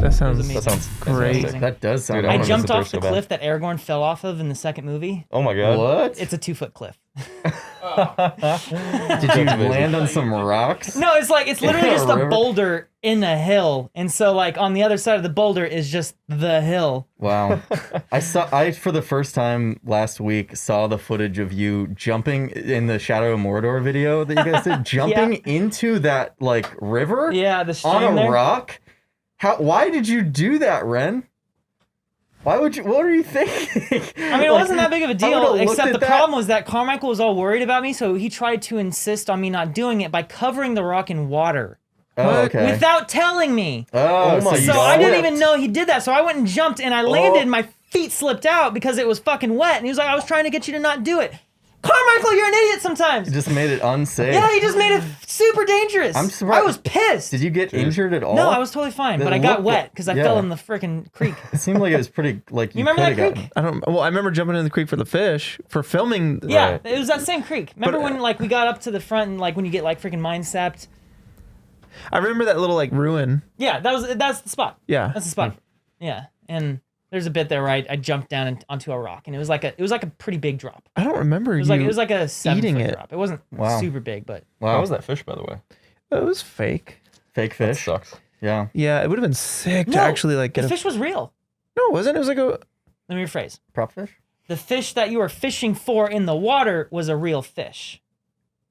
That sounds great. fantastic. That does sound. Dude, I wanna I jumped visit there off the so bad. cliff that Aragorn fell off of in the second movie. Oh my god. What? It's a 2-foot cliff. Did you land on some rocks? No, it's literally just a River? boulder in a hill, and so like on the other side of the boulder is just the hill. Wow. I for the first time last week saw the footage of you jumping in the Shadow of Mordor video that you guys did, jumping into that like river Yeah, the stream on a there. rock. Why did you do that, Wren? Why would you? What were you thinking? I mean, it wasn't that big of a I deal, would've looked except at the that. problem was that Carmichael was all worried about me, so he tried to insist on me not doing it by covering the rock in water Oh, okay. without telling me. Oh, my So God. I didn't even know he did that. So I went and jumped and I landed. Oh. My feet slipped out because it was fucking wet. And he was like, I was trying to get you to not do it. Carmichael, you're an idiot sometimes. You just made it unsafe. Yeah, he just made it super dangerous. I'm surprised. I was pissed. Did you get injured at all? No, I was totally fine, but I got looked- wet because I yeah. fell in the freaking creek. It seemed like it was pretty. Like you, You remember coulda that gotten- creek? I don't. Well, I remember jumping in the creek for the fish for filming. Yeah, Right. it was that same creek. Remember But, when like we got up to the front and like when you get like freaking mind sapped? I remember that little like ruin. Yeah, that's the spot. Yeah. That's the spot. Yeah, and there's a bit there where I jumped down onto a rock, and it was like a pretty big drop. I don't remember It was like a 7 eating foot it. drop. It wasn't Wow. super big, but How Wow. was that fish, by the way? It was fake. Fake That fish. sucks. Yeah. Yeah, it would have been sick to No, actually like the get a. fish was real. No, it wasn't. It was like a. Let me rephrase. Prop fish. The fish that you were fishing for in the water was a real fish.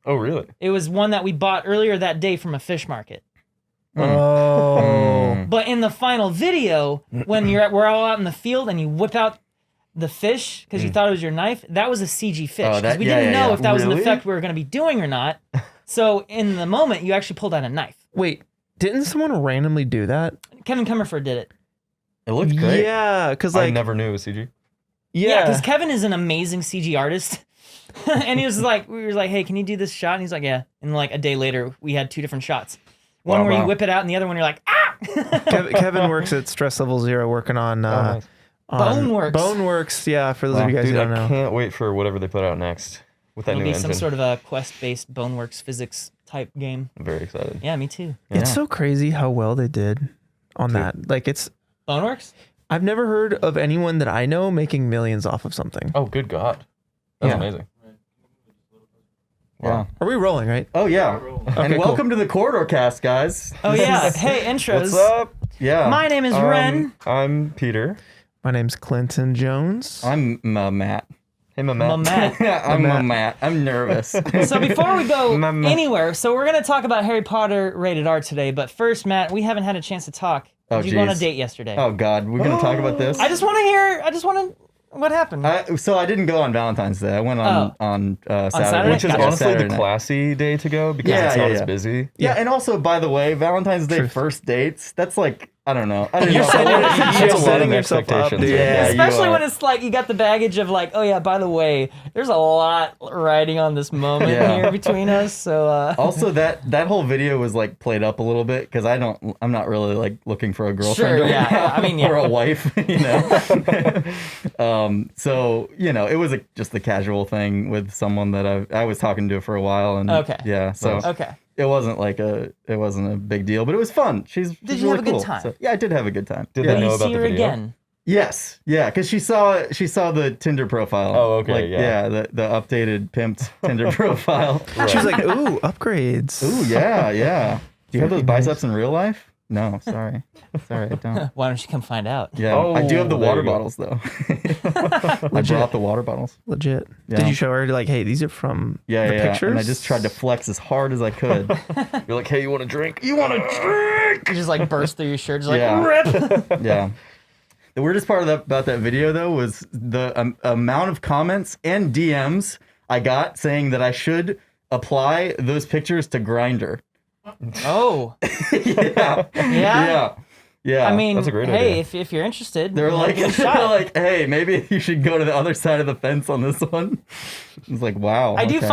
Oh, really? It was one that we bought earlier that day from a fish market. Oh. But in the final video, when we're all out in the field and you whip out the fish because you thought it was your knife, that was a CG fish. Oh, 'Cause that- we yeah, didn't yeah, know yeah. if that was an Really? effect we were going to be doing or not. So in the moment, you actually pulled out a knife. Wait, didn't someone randomly do that? Kevin Comerford did it. It looked great. Yeah, because I like never knew it was CG. Yeah, because Kevin is an amazing CG artist. And he was like, we were like, hey, can you do this shot? And he's like, yeah. And like a day later, we had 2 different shots. One Wow, where you wow. whip it out, and the other one you're like, ah! Kevin works at Stress Level Zero, working on nice. Boneworks. Boneworks. Yeah, for those of you guys Dude, who I don't know. can't wait for whatever they put out next with that It'll new be engine. some sort of a quest-based Boneworks physics type game. I'm very excited. Yeah, me too. It's Yeah. so crazy how well they did on that. Like it's. Boneworks? I've never heard of anyone that I know making millions off of something. Oh, good God. That's Yeah. amazing. Wow. Are we rolling, right? Oh yeah. Okay, And cool. welcome to the Corridor Cast, guys. Oh, yeah. Hey, intros. What's up? Yeah. My name is Wren. I'm Peter. My name's Clinton Jones. I'm Matt. Hey, my man. Matt. I'm Matt. I'm nervous. So before we go Mama. anywhere, so we're going to talk about Harry Potter rated R today. But first, Matt, we haven't had a chance to talk. Oh, Did you go on a geez. date yesterday? Oh God, we're gonna talk about this. I just want to what happened? So I didn't go on Valentine's Day. I went on Saturday. Saturday? Which is Gotcha. honestly Saturday the night. classy day to go because Yeah, it's not yeah, as yeah. busy. Yeah, and also, by the way, Valentine's Day Truth. first dates, that's like, I don't know. I didn't You're know. setting- I you're didn't- That's a lot setting of yourself up, expectations. dude. Yeah, you Especially are. when it's like you got the baggage of like, oh yeah, by the way, there's a lot riding on this moment Yeah. here between us. So Also, that whole video was like played up a little bit because I'm not really like looking for a girlfriend Sure, right yeah. now I mean, yeah. or a wife, you know. So you know, it was just a casual thing with someone that I was talking to for a while, and Okay. yeah, so okay. it wasn't a big deal, but it was fun. She's Did she's you have really a good cool. time? So, yeah, I did have a good time. Did yeah. they know You about see the her video? again. Yes, yeah, because she saw the Tinder profile. Oh, okay, like, yeah. the updated pimped Tinder profile. She was like, "Ooh, upgrades." Ooh, yeah, yeah. Do you have those biceps in real life? No, sorry, I don't. Why don't you come find out? Yeah, I do have the Oh, there water you go. bottles though. I brought the water bottles. Legit. Yeah. Did you show her like, "Hey, these are from Yeah, the yeah. pictures"? And I just tried to flex as hard as I could. You're like, hey, you want a drink? You want a drink? You just like burst through your shirt, just like Yeah. rip. Yeah. The weirdest part about that video, though, was the amount of comments and DMs I got saying that I should apply those pictures to Grindr. Oh, Yeah. yeah. Yeah. Yeah. I mean, That's a great hey, idea. if you're interested, they're like, give it a they're shot. like, hey, maybe you should go to the other side of the fence on this one. It's like, wow. I do okay.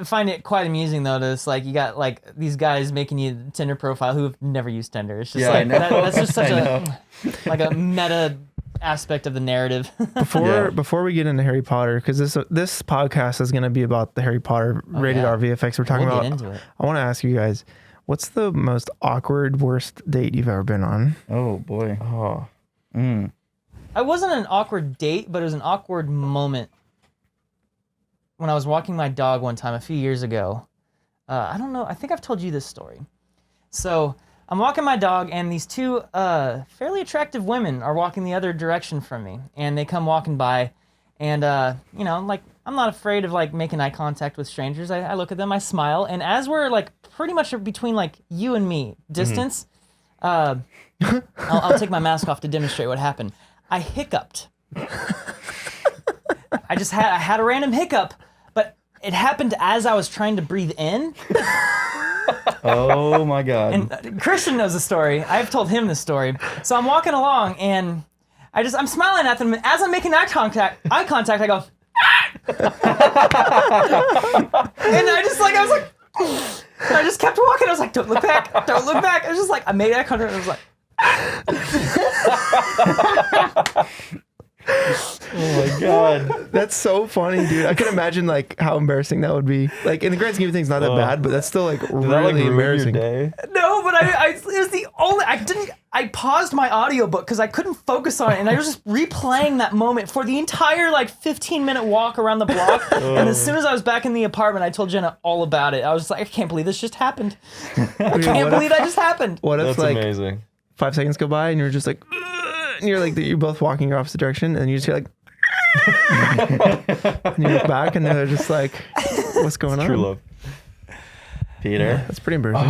find it quite amusing though. To just like you got like these guys making you a Tinder profile who have never used Tinder. It's just Yeah, I like know. that's just such I a know. like a meta aspect of the narrative. Before we get into Harry Potter, because this podcast is going to be about the Harry Potter rated yeah. R VFX we're talking We'll about. get into it. I want to ask you guys, What's the most awkward, worst date you've ever been on? Oh boy. Oh. Mm. I wasn't an awkward date, but it was an awkward moment when I was walking my dog one time a few years ago. I don't know. I think I've told you this story. So I'm walking my dog, and these two fairly attractive women are walking the other direction from me, and they come walking by, and you know, like I'm not afraid of like making eye contact with strangers. I look at them, I smile, and as we're like pretty much between like you and me distance, I'll take my mask off to demonstrate what happened. I hiccuped. I had a random hiccup, but it happened as I was trying to breathe in. Oh my God. And Christian knows the story. I've told him this story. So I'm walking along and I'm smiling at them. As I'm making eye contact, I go, "Ah!" And I was like, and I just kept walking. I was like, don't look back. Don't look back. I was just like, I made eye contact. And I was like, Oh my God. That's so funny, dude. I can imagine like how embarrassing that would be. Like in the grand scheme of things, not that bad, but that's still like Did that, like, really ruin embarrassing. your day? no, but it was the only, I paused my audiobook because I couldn't focus on it, and I was just replaying that moment for the entire like 15-minute walk around the block. And as soon as I was back in the apartment, I told Jenna all about it. I was just like, I can't believe this just happened. I can't believe that just happened. What if That's like amazing. 5 seconds go by and you're just like, "Ugh," and you're like, you're both walking your opposite direction, and you just hear like, and you look back and they're just like, what's going on? True love. Peter. That's pretty embarrassing.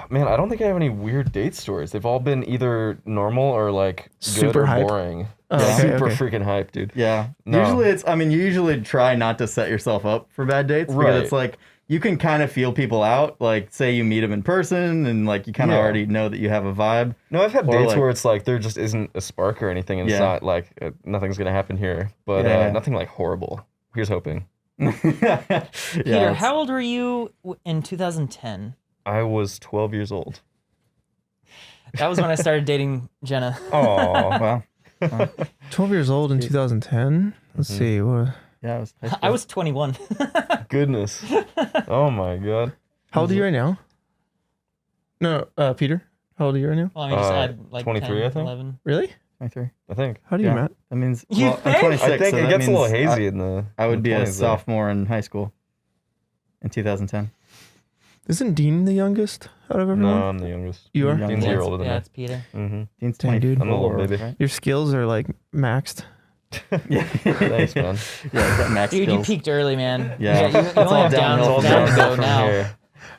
Man, I don't think I have any weird date stories. They've all been either normal or like good Super or hype. boring. Oh, okay, Super okay. freaking hype, dude. Yeah. No. You usually try not to set yourself up for bad dates because Right. it's like you can kind of feel people out. Like, say you meet them in person and like you kind of Yeah. already know that you have a vibe. No, I've had Or, dates like- where it's like there just isn't a spark or anything, and it's Yeah. not like nothing's gonna happen here. But Yeah. nothing like horrible. Here's hoping. Peter, Peter, how old were you in 2010? I was 12 years old. That was when I started dating Jenna. Oh, Wow. 12 years old in 2010. Let's see. What, Yeah, I was 21. goodness. Oh my god. how old are you right now? No, Peter. How old are you right now? Well, I mean, just add like 23, 10, I think. 11. Really? 23. I think. How do you, Yeah. Matt? That means You I'm think? 26. I think so it that gets a little means hazy in the. I would be a 20s there. sophomore in high school in 2010. Isn't Dean the youngest out of everyone? No, I'm the youngest. You are? Young. Dean's a year it's- older than yeah, me. it's Peter. Mm-hmm. Dean's Dang, dude. 24, I'm a little baby. right? Your skills are like maxed. Yeah. Thanks, man. Yeah, got max Dude, you skills. peaked early, man. Yeah. You It's only all have downhill down from to there. go now. here.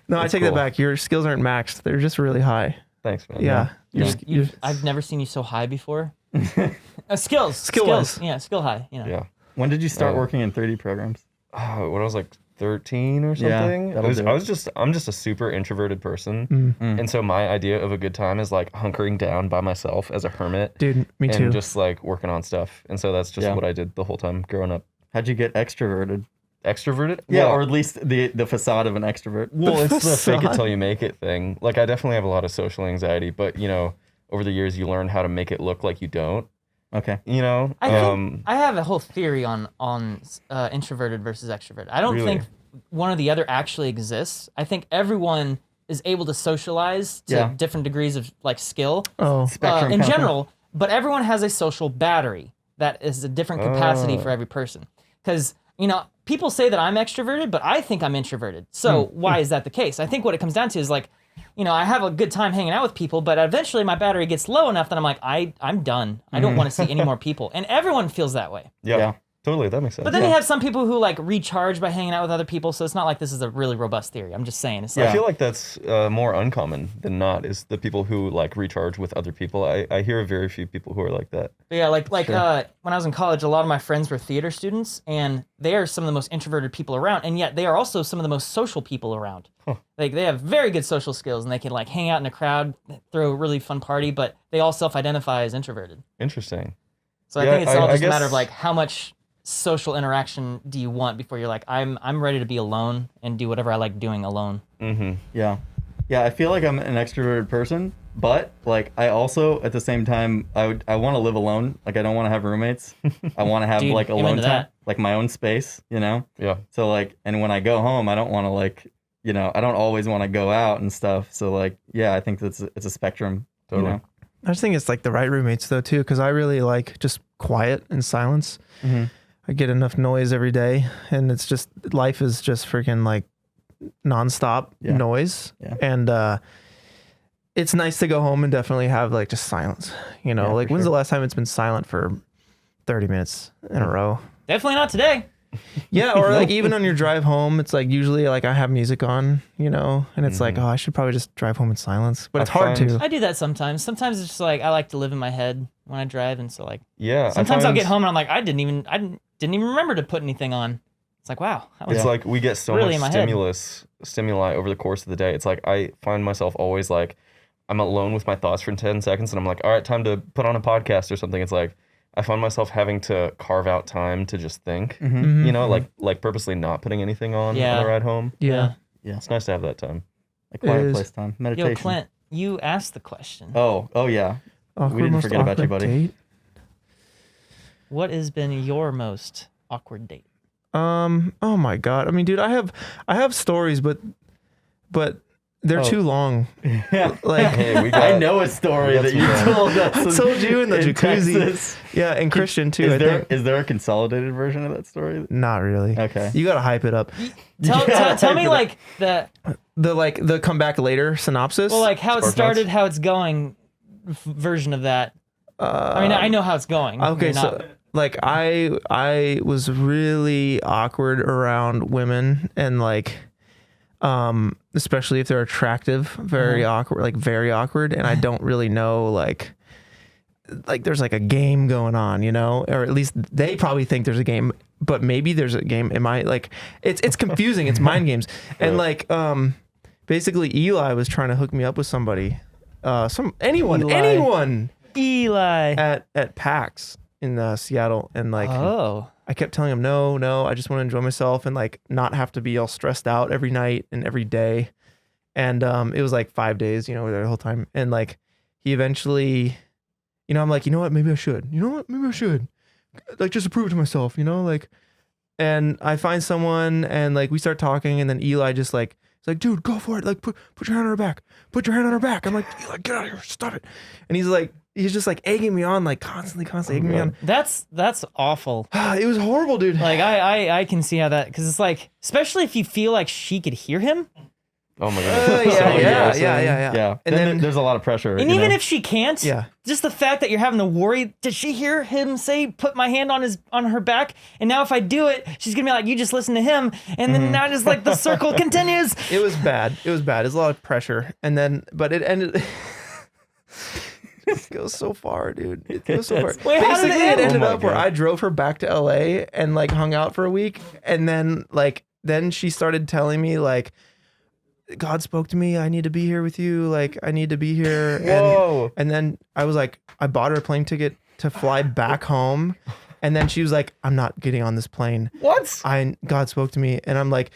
No, I That's take that cool. back. Your skills aren't maxed. They're just really high. Thanks, man. Yeah. You're, Dude, you're, I've never seen you so high before. Skills. Skill-wise. Yeah, skill high. You know. Yeah. When did you start Oh. working in 3D programs? Oh, when I was like 13 or Yeah, something. that'll do it. I'm just a super introverted person. And so my idea of a good time is like hunkering down by myself as a hermit dude, me too. and just like working on stuff. And so that's just Yeah. what I did the whole time growing up. How'd you get extroverted? Extroverted? Yeah, Well, or at least the facade of an extrovert. well, it's the fake it facade. till you make it thing. Like I definitely have a lot of social anxiety, but you know, over the years you learn how to make it look like you don't. Okay. You know, I think I have a whole theory on introverted versus extroverted. I don't Really? think one or the other actually exists. I think everyone is able to socialize to Yeah. different degrees of like skill Oh, Spectrum in kind of- general, but everyone has a social battery that is a different capacity for every person. Because, you know, people say that I'm extroverted, but I think I'm introverted. So why is that the case? I think what it comes down to is like, you know, I have a good time hanging out with people, but eventually my battery gets low enough that I'm like, I'm done. I don't want to see any more people. And everyone feels that way. Yeah. Totally, that makes sense. But then you have some people who like recharge by hanging out with other people, so it's not like this is a really robust theory. I'm just saying. It's like, I feel like that's more uncommon than not. Is the people who like recharge with other people. I hear of very few people who are like that. yeah, like when I was in college, a lot of my friends were theater students, and they are some of the most introverted people around, and yet they are also some of the most social people around. Like they have very good social skills, and they can like hang out in a crowd, throw a really fun party, but they all self-identify as introverted. Interesting. So I Yeah, think it's all I just a matter guess- of like how much social interaction do you want before you're like, I'm ready to be alone and do whatever I like doing alone. Mm-hmm. Yeah. Yeah, I feel like I'm an extroverted person, but like I also at the same time I want to live alone. Like I don't want to have roommates. I want to have Dude, like I'm alone into time, that. like my own space, you know? Yeah. So like and when I go home, I don't want to like I don't always want to go out and stuff. So like, yeah, I think it's a spectrum. Totally. I just think it's like the right roommates though too, because I really like just quiet and silence. Mm-hmm. I get enough noise every day, and it's just life is just freaking like nonstop noise, and it's nice to go home and definitely have like just silence. Like when's the last time it's been silent for 30 minutes in a row? Definitely not today. Yeah, or like even on your drive home, it's like usually like I have music on, and it's like, oh, I should probably just drive home in silence, but it's hard to. I do that sometimes. Sometimes it's just like I like to live in my head when I drive, and so like sometimes I'll get home and I'm like, I didn't even remember to put anything on. It's like, wow. It's like we get so really much stimuli over the course of the day. It's like I find myself always like I'm alone with my thoughts for 10 seconds and I'm like, all right, time to put on a podcast or something. It's like I find myself having to carve out time to just think, like purposely not putting anything on the ride home. Yeah. It's nice to have that time. Like quiet place time, meditation. Yo, Clint, you asked the question. Oh yeah. Awkward, we didn't forget about you, buddy. Date? What has been your most awkward date? Oh my God. I mean, dude, I have stories, but they're too long. Yeah. Like, Hey, I know a story that you told us. I told you in the jacuzzi. Texas. Yeah, and Christian too. Is there a consolidated version of that story? Not really. Okay. You gotta hype it up. Tell me like the come back later synopsis. well, like how it Spark started, notes? how it's going version of that. I mean, I know how it's going. Okay, You're not- so like I was really awkward around women, and like especially if they're attractive, very awkward, and I don't really know like there's like a game going on, or at least they probably think there's a game, but maybe there's a game. Am I like it's confusing, it's mind games. And like basically Eli was trying to hook me up with somebody. Anyone Eli. at PAX in Seattle, and like I kept telling him no, I just want to enjoy myself and like not have to be all stressed out every night and every day. And it was like 5 days, we were there the whole time. And like he eventually, I'm like, maybe I should. Like just to prove it to myself, like. And I find someone and like we start talking, and then Eli just like, it's like, dude, go for it. Like put your hand on her back. Put your hand on her back. I'm like, Eli, get out of here. Stop it. And he's just like egging me on, like constantly egging me on. That's awful. It was horrible, dude. Like I can see how that, because it's like, especially if you feel like she could hear him. Oh my god. Yeah. And then there's a lot of pressure. And even if she can't, Yeah. just the fact that you're having to worry, did she hear him say, put my hand on her back? And now if I do it, she's gonna be like, you just listen to him. And then now just like the circle continues. It was bad. There's a lot of pressure. And then, but it ended. It goes so far, dude. It goes so far. Wait, how did it Basically, end? it ended Oh my up where God. I drove her back to LA and like hung out for a week. And then then she started telling me like, God spoke to me. I need to be here with you. Like, I need to be here. Whoa. And then I was like, I bought her a plane ticket to fly back home. And then she was like, I'm not getting on this plane. What? God spoke to me. And I'm like,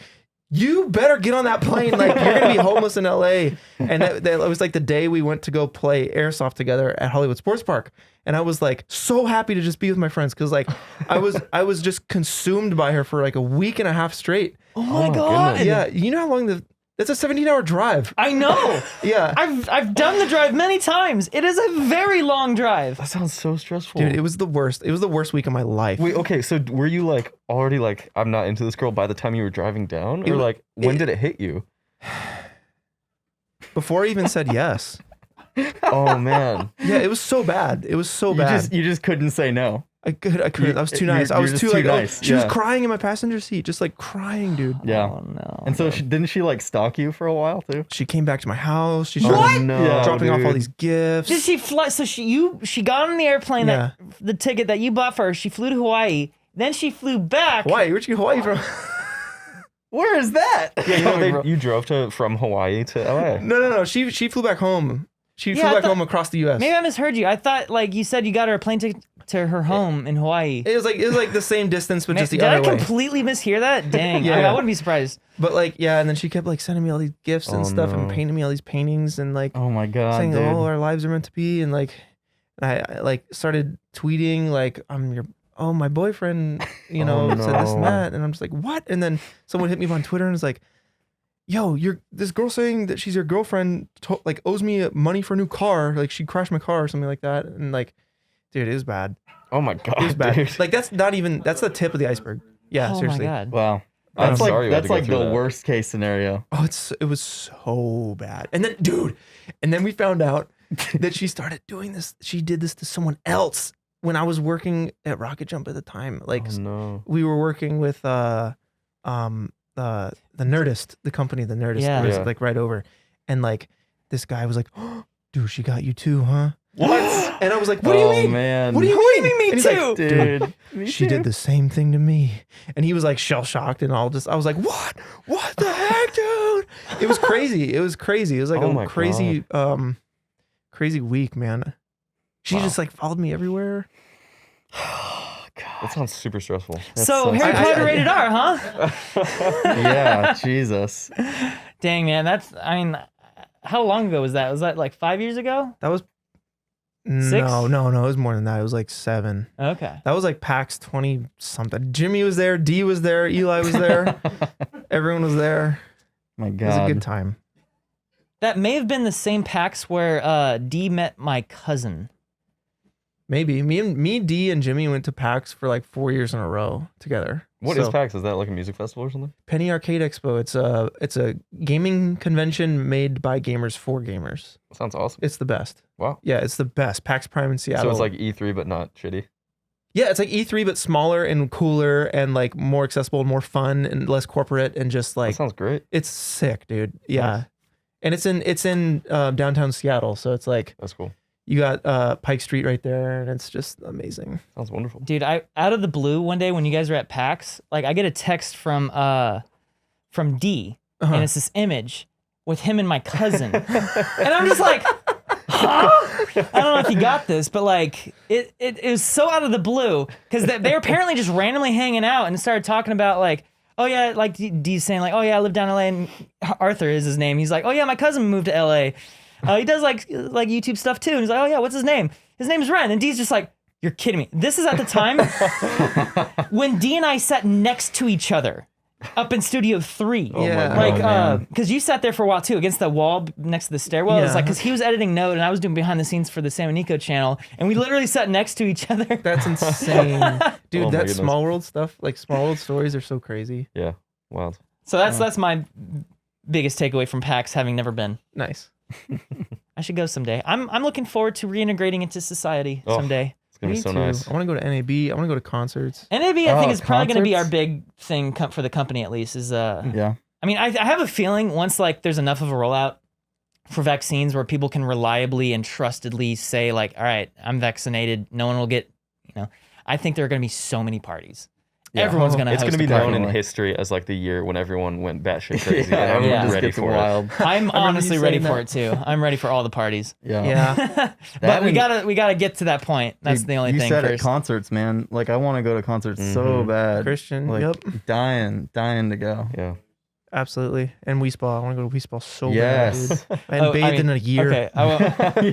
you better get on that plane. Like, you're going to be homeless in LA. And that was like the day we went to go play airsoft together at Hollywood Sports Park. And I was like so happy to just be with my friends, because like I was just consumed by her for like a week and a half straight. Oh my God. goodness. Yeah. You know how long that's a 17-hour drive. I know. Yeah. I've done the drive many times. It is a very long drive. That sounds so stressful. Dude, it was the worst. It was the worst week of my life. Wait, okay, so were you like already like, I'm not into this girl by the time you were driving down? Or like, when did it hit you? Before I even said yes. Oh man. Yeah, it was so bad. It was so bad. You just couldn't say no. I couldn't. I was too nice. I was you're too just like, too oh, nice. she was Yeah. crying in my passenger seat, just like crying, dude. Yeah. Oh no. And so didn't she like stalk you for a while too? She came back to my house. She What? started No, Yeah. dropping off all dude. these gifts. Did she fly? So she got on the airplane that the ticket that you bought for her. She flew to Hawaii. Then she flew back. Hawaii? Where'd you get Hawaii from? Where is that? Yeah, you drove from Hawaii to LA. No. She flew back home. She Yeah, flew I back thought- home across the U.S. Maybe I misheard you. I thought like you said you got her a plane ticket to her home in Hawaii. It was like the same distance, but just the Did I other way. completely mishear that? Dang, Yeah. I wouldn't be surprised. But like, yeah, and then she kept like sending me all these gifts and Oh, stuff, and no. painting me all these paintings, and like Oh my god, saying, dude. "Oh, our lives are meant to be," and like, I like started tweeting like, my boyfriend, said this and no. that," and I'm just like, "What?" And then someone hit me up on Twitter and was like, yo, this girl saying that she's your girlfriend, like owes me money for a new car. Like she crashed my car or something like that. And like, dude, it was bad. Oh my god, It was bad. dude. Like that's the tip of the iceberg. Yeah, Oh seriously. my god. Wow. I'm That's sorry you had to that's go like through the that. worst case scenario. Oh, it was so bad. And then, dude, we found out that she started doing this. She did this to someone else when I was working at Rocket Jump at the time. Like Oh, no. we were working with the Nerdist, the company, the Nerdist, Yeah. that was Yeah. like right over, and like this guy was like, oh, "Dude, she got you too, huh?" What? And I was like, "What do you mean? Man. What do you mean? Me And he's like, too. Dude. she did the same thing to me." And he was like shell shocked and all. I was like, "What? What the heck, dude?" It was crazy. It was crazy. It was like Oh my a crazy, crazy week, man. She just like followed me everywhere. That sounds super stressful. So Harry I- Potter I- rated R, huh? Yeah, Jesus. Dang, man, how long ago was that? Was that like 5 years ago? That was 6? no, it was more than that. It was like 7. Okay. That was like PAX 20 something. Jimmy was there, D was there, Eli was there, everyone was there. My It was a God. good time. That may have been the same PAX where D met my cousin. Maybe me, D, and Jimmy went to PAX for like 4 years in a row together. What is So, PAX? Is that like a music festival or something? Penny Arcade Expo? It's a gaming convention made by gamers for gamers. Sounds awesome. It's the best. Wow. Yeah, it's the best. PAX Prime in Seattle. So it's like E3 but not shitty. yeah, it's like E3 but smaller and cooler and like more accessible and more fun and less corporate and just That like sounds great. it's sick, dude. Yeah, Nice. and it's in downtown Seattle, so it's like That's cool. you got Pike Street right there, and it's just amazing. Sounds wonderful. Dude, I out of the blue one day when you guys were at PAX, like I get a text from D, Uh-huh. and it's this image with him and my cousin, and I'm just like, huh? I don't know if you got this, but like it was so out of the blue because they were apparently just randomly hanging out and started talking about like, oh yeah, like D's saying like, oh yeah, I live down in LA, and Arthur is his name. He's like, oh yeah, my cousin moved to LA. He does like YouTube stuff too. And he's like, oh yeah, what's his name? His name's Wren. And D's just like, you're kidding me. This is at the time when D and I sat next to each other up in Studio 3. Oh Yeah. my god. Like, man. because you sat there for a while too, against the wall next to the stairwell. It was Yeah. like, because he was editing Node and I was doing behind the scenes for the Sam and Nico channel, and we literally sat next to each other. That's insane, dude. Oh my That goodness. Small World stuff, like Small World stories, are so crazy. Yeah. Wild. So that's my biggest takeaway from PAX, having never been. Nice. I should go someday. I'm looking forward to reintegrating into society Oh. someday. It's gonna be Me so too. nice. I want to go to NAB. I want to go to concerts. NAB, I think, Oh, is probably going to be our concerts? big thing for the company, at least. Is Yeah. I mean, I have a feeling once like there's enough of a rollout for vaccines where people can reliably and trustedly say like, all right, I'm vaccinated. No one will get, I think there are going to be so many parties. Yeah. Everyone's going to It's host gonna be a party. known in Definitely. history as like the year when everyone went batshit crazy. Yeah, and I'm everyone just ready gets for it. wild. I'm honestly you ready saying for it too. I'm ready for all the parties. Yeah. Yeah. But we and- gotta get to that point. That's Dude, the only you thing said first. at concerts, man. Like I want to go to concerts so Mhm. bad. Christian. Like Yep. dying to go. Yeah. Absolutely. And Wii Spa. I want to go to Wii Spa so bad, Yes. dude. I hadn't bathed in a year. Okay, I will.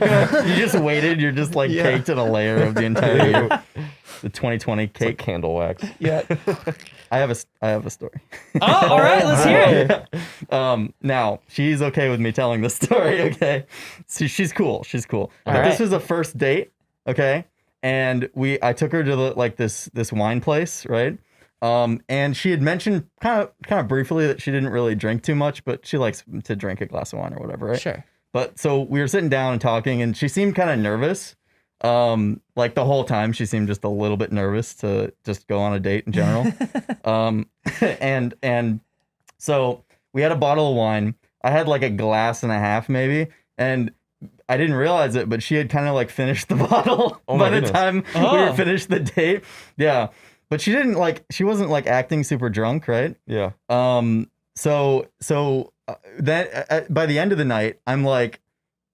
You just waited. You're just like Yeah. caked in a layer of the entire year. The 2020 It's like cake. candle wax. Yeah. I have a story. Oh, all right, let's hear it. Now she's okay with me telling this story. Okay, so she's cool. She's cool. But All this right. was a first date. Okay, and I took her to this wine place, right? And she had mentioned kind of briefly that she didn't really drink too much, but she likes to drink a glass of wine or whatever, right? Sure. But so we were sitting down and talking, and she seemed kind of nervous. Like the whole time, she seemed just a little bit nervous to just go on a date in general. And so we had a bottle of wine. I had like a glass and a half maybe, and I didn't realize it, but she had kind of like finished the bottle Oh by my the goodness. time we Oh. were finished the date. Yeah, but she wasn't like acting super drunk, right? Yeah. So then by the end of the night, I'm like,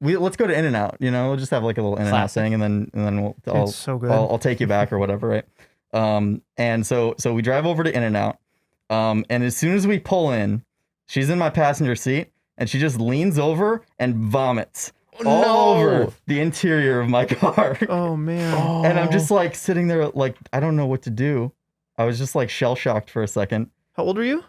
let's go to In-N-Out. We'll just have like a little In-N-Out Classic. thing, and then It's so good. I'll take you back or whatever, right? And so we drive over to In-N-Out, and as soon as we pull in, she's in my passenger seat, and she just leans over and vomits all over the interior of my car. Oh man. And I'm just like sitting there, like I don't know what to do. I was just like shell shocked for a second. How old are you?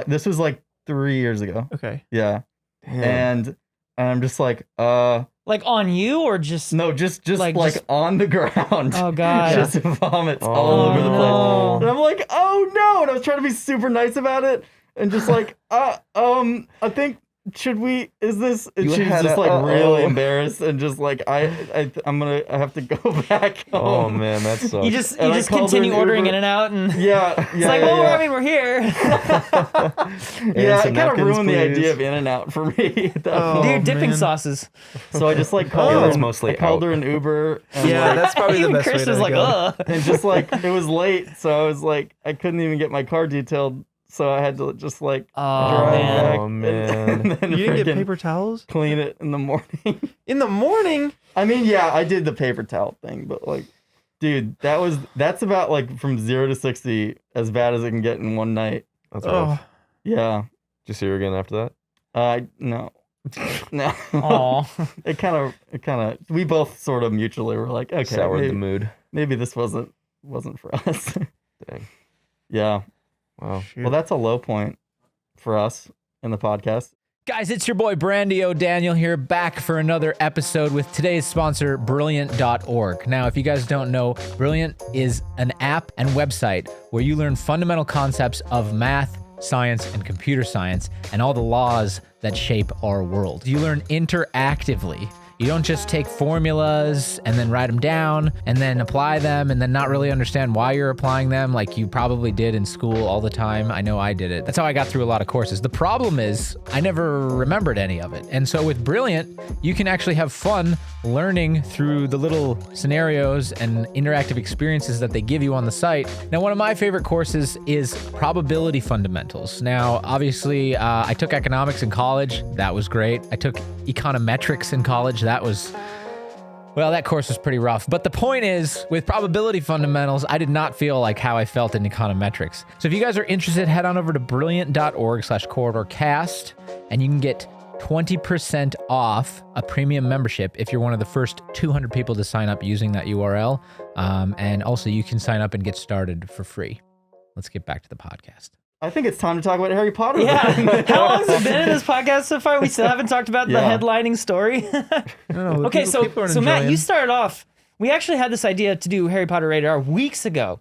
This was like 3 years ago. Okay. Yeah. Damn. And I'm just like, Like on you or just no, just Like, like just- on the ground. Oh God. Just vomits all Oh, over the place. no. And I'm like, oh no. And I was trying to be super nice about it. And just like, I think, is this, and You she's had just a like really uh-oh. embarrassed and just like, I have to go back home. Oh man, that sucks. You just And I called continue her an ordering Uber. in and out and Yeah. it's like, well, I mean, we're here. Yeah, some it kind of napkins, ruined the please. idea of In-N-Out for me at that Oh, point. Dude, dipping man. sauces. So I just like called Yeah, her. that's mostly I called out. her an Uber. And Yeah, like, that's probably the Even best Chris way to was like, go. ugh. and just like it was late, so I was like, I couldn't even get my car detailed, so I had to just like Oh, drive man. back Oh, man. and then You didn't get freaking paper towels clean it in the morning. in the morning. I mean, yeah, I did the paper towel thing, but like, dude, that's about like from 0 to 60 as bad as it can get in one night. That's rough. Oh, Yeah. Did you see her again after that? No. No. Aw. It kind of we both sort of mutually were like, okay, Soured maybe, the mood. maybe this wasn't for us. Dang. Yeah. Wow. shoot. Well, that's a low point for us in the podcast. Guys, it's your boy Brandy O'Daniel here, back for another episode with today's sponsor, Brilliant.org. Now, if you guys don't know, Brilliant is an app and website where you learn fundamental concepts of math, science, and computer science, and all the laws that shape our world. You learn interactively. You don't just take formulas and then write them down and then apply them and then not really understand why you're applying them like you probably did in school all the time. I know I did it. That's how I got through a lot of courses. The problem is I never remembered any of it. And so with Brilliant, you can actually have fun learning through the little scenarios and interactive experiences that they give you on the site. Now, one of my favorite courses is Probability Fundamentals. Now, obviously, I took economics in college. That was great. I took econometrics in college. That course was pretty rough. But the point is, with Probability Fundamentals, I did not feel like how I felt in econometrics. So if you guys are interested, head on over to brilliant.org/corridorcast, and you can get 20% off a premium membership if you're one of the first 200 people to sign up using that URL. And also, you can sign up and get started for free. Let's get back to the podcast. I think it's time to talk about Harry Potter. Yeah. How long has it been in this podcast so far? We still haven't talked about the Yeah. headlining story. no, Okay, people so aren't Matt, enjoying. you started off. We actually had this idea to do Harry Potter Rated R weeks ago.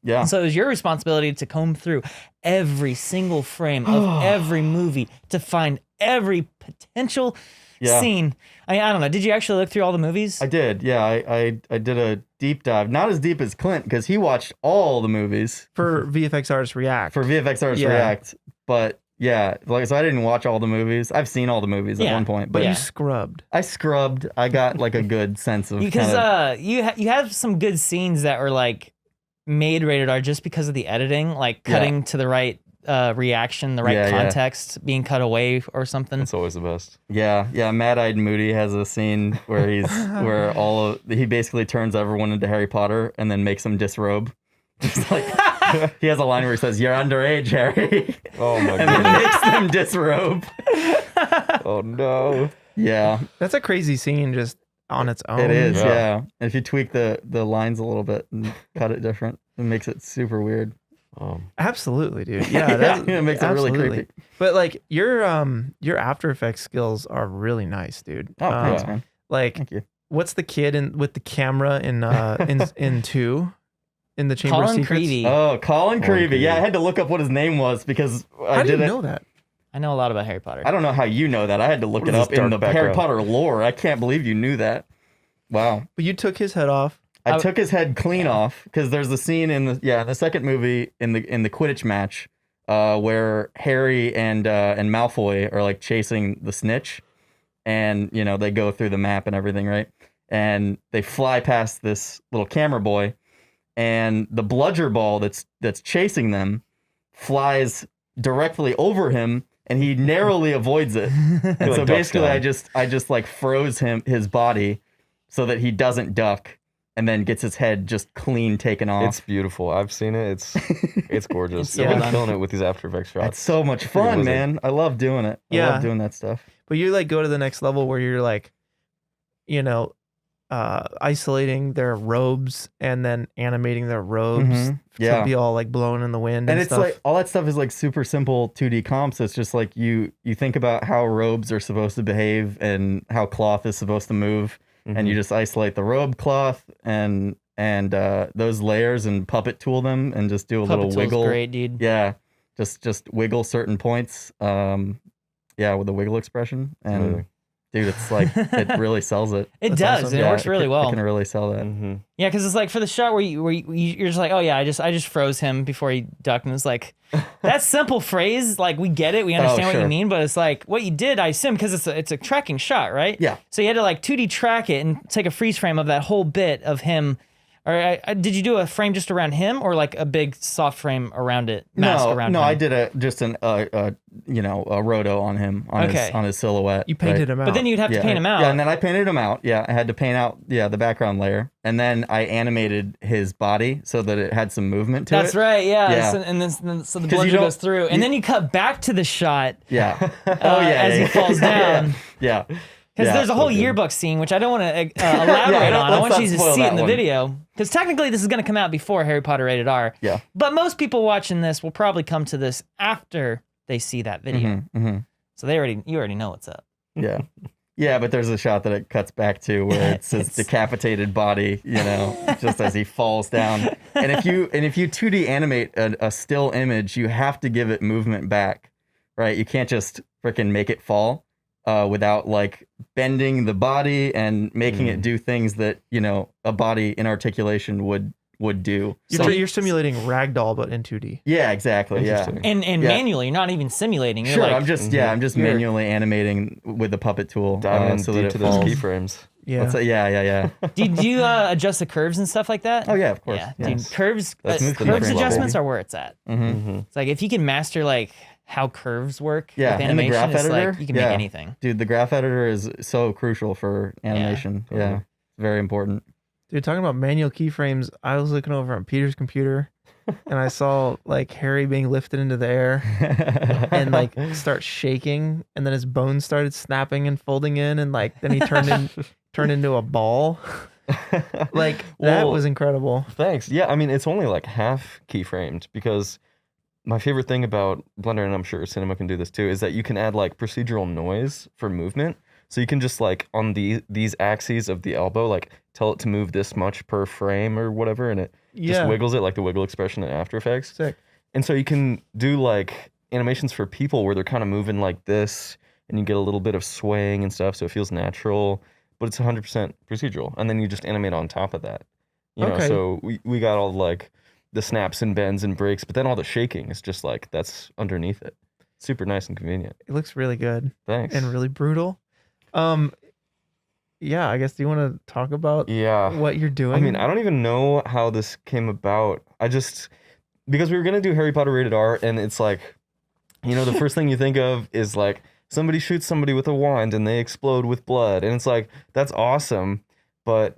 Yeah. So it was your responsibility to comb through every single frame of every movie to find every potential Yeah. scene. I don't know. Did you actually look through all the movies? I did. Yeah, I did a deep dive. Not as deep as Clint because he watched all the movies For VFX Artists React. for VFX Artists Yeah. React. But yeah, like so I didn't watch all the movies. I've seen all the movies at Yeah, one point, but but yeah. you scrubbed. I scrubbed. I got like a good sense of Because kind of, you have some good scenes that were like made rated R just because of the editing, like cutting to the right reaction, the right Yeah, yeah. context being cut away or something. That's always the best. yeah. Mad-eyed Moody has a scene where he basically turns everyone into Harry Potter and then makes them disrobe. Just like he has a line where he says, "You're underage, Harry," Oh my and then goodness. makes them disrobe. Oh no. Yeah, That's a crazy scene just on its own. it is. Yeah. Yeah, and if you tweak the lines a little bit and cut it different, it makes it super weird. Absolutely, dude. Yeah, that's, it makes it really absolutely. creepy. But like your After Effects skills are really nice, dude. Oh, thanks, man. Like, Thank you. what's the kid with the camera in 2 in the Chamber of Colin Secrets? Creevy. Oh, Colin Creevy. Creevy. Yeah, I had to look up what his name was because I How do you didn't know that? I know a lot about Harry Potter. I don't know how you know that. I had to look What it is up this in the dark Harry background? Potter lore. I can't believe you knew that. Wow. But you took his head off. I took his head clean off because there's the scene in the second movie in the Quidditch match where Harry and Malfoy are like chasing the snitch, and you know they go through the map and everything, right? And they fly past this little camera boy, and the bludger ball that's chasing them flies directly over him, and he narrowly avoids it. And like so ducks basically, down. I just like froze his body so that he doesn't duck, and then gets his head just clean taken off. It's beautiful. I've seen it. It's gorgeous. It's so I've been done. killing it with these After Effects shots. It's so much Freaking fun, wizard. man. I love doing it. I Yeah. love doing that stuff. But you like go to the next level where you're like, you know, isolating their robes and then animating their robes to be all like blowing in the wind and it's stuff. like all that stuff is like super simple 2D comps. It's just like you think about how robes are supposed to behave and how cloth is supposed to move, and you just isolate the robe cloth and those layers and puppet tool them and just do a little wiggle. Great, dude. Yeah, just wiggle certain points. With the wiggle expression and. Dude, it's like, it really sells it. It does. Awesome. It works really well. It can really sell that. Yeah, because it's like for the shot where you're just like, oh yeah, I just froze him before he ducked, and it's like, that simple phrase, like we get it, we understand what you mean, but it's like what you did, I assume, because it's a tracking shot, right? Yeah. So you had to like 2D track it and take a freeze frame of that whole bit of him. Or did you do a frame just around him, or like a big soft frame around it, mask around him? No, I did a roto on him on his silhouette. You painted him out, but then you'd have to paint him out. Yeah, and then I painted him out. Yeah, I had to paint out the background layer, and then I animated his body so that it had some movement to it. That's right. Yeah. So, and then so the blender goes through, and then you cut back to the shot. Yeah. As he falls down. Yeah. Because there's a whole yearbook scene, which I don't want to elaborate on. I want you to see it in the video. Because technically this is going to come out before Harry Potter Rated R. Yeah. But most people watching this will probably come to this after they see that video. So you already know what's up. Yeah. Yeah, but there's a shot that it cuts back to where it's his decapitated body, just as he falls down. And if you 2D animate a still image, you have to give it movement back, right? You can't just freaking make it fall. Without like bending the body and making it do things that a body in articulation would do. You're simulating ragdoll, but in 2D. Yeah, exactly. Yeah, and manually, you're not even simulating. You're I'm just manually animating with the puppet tool, diving so that it to falls. those keyframes. Yeah. Yeah. Do you adjust the curves and stuff like that? Oh yeah, of course. Yeah, yes. dude, curves curves adjustments are where it's at. It's like if you can master like how curves work with animation, and the graph it's editor, like you can make anything. Dude, the graph editor is so crucial for animation. Yeah, very important. Dude, talking about manual keyframes, I was looking over on Peter's computer and I saw like Harry being lifted into the air and like start shaking, and then his bones started snapping and folding in, and like then he turned into a ball. Like that was incredible. Thanks. Yeah, I mean it's only like half keyframed, because my favorite thing about Blender, and I'm sure Cinema can do this too, is that you can add like procedural noise for movement. So you can just like on these axes of the elbow, like tell it to move this much per frame or whatever, and it just wiggles it like the wiggle expression in After Effects. Sick. And so you can do like animations for people where they're kind of moving like this, and you get a little bit of swaying and stuff, so it feels natural, but it's 100% procedural. And then you just animate on top of that. You know, so we got all like the snaps and bends and breaks, but then all the shaking is just like that's underneath it. Super nice and convenient. It looks really good. Thanks. And really brutal. Yeah, I guess, do you want to talk about what you're doing? I mean, I don't even know how this came about. Because we were going to do Harry Potter Rated R, and it's like, the first thing you think of is like somebody shoots somebody with a wand and they explode with blood. And it's like, that's awesome. But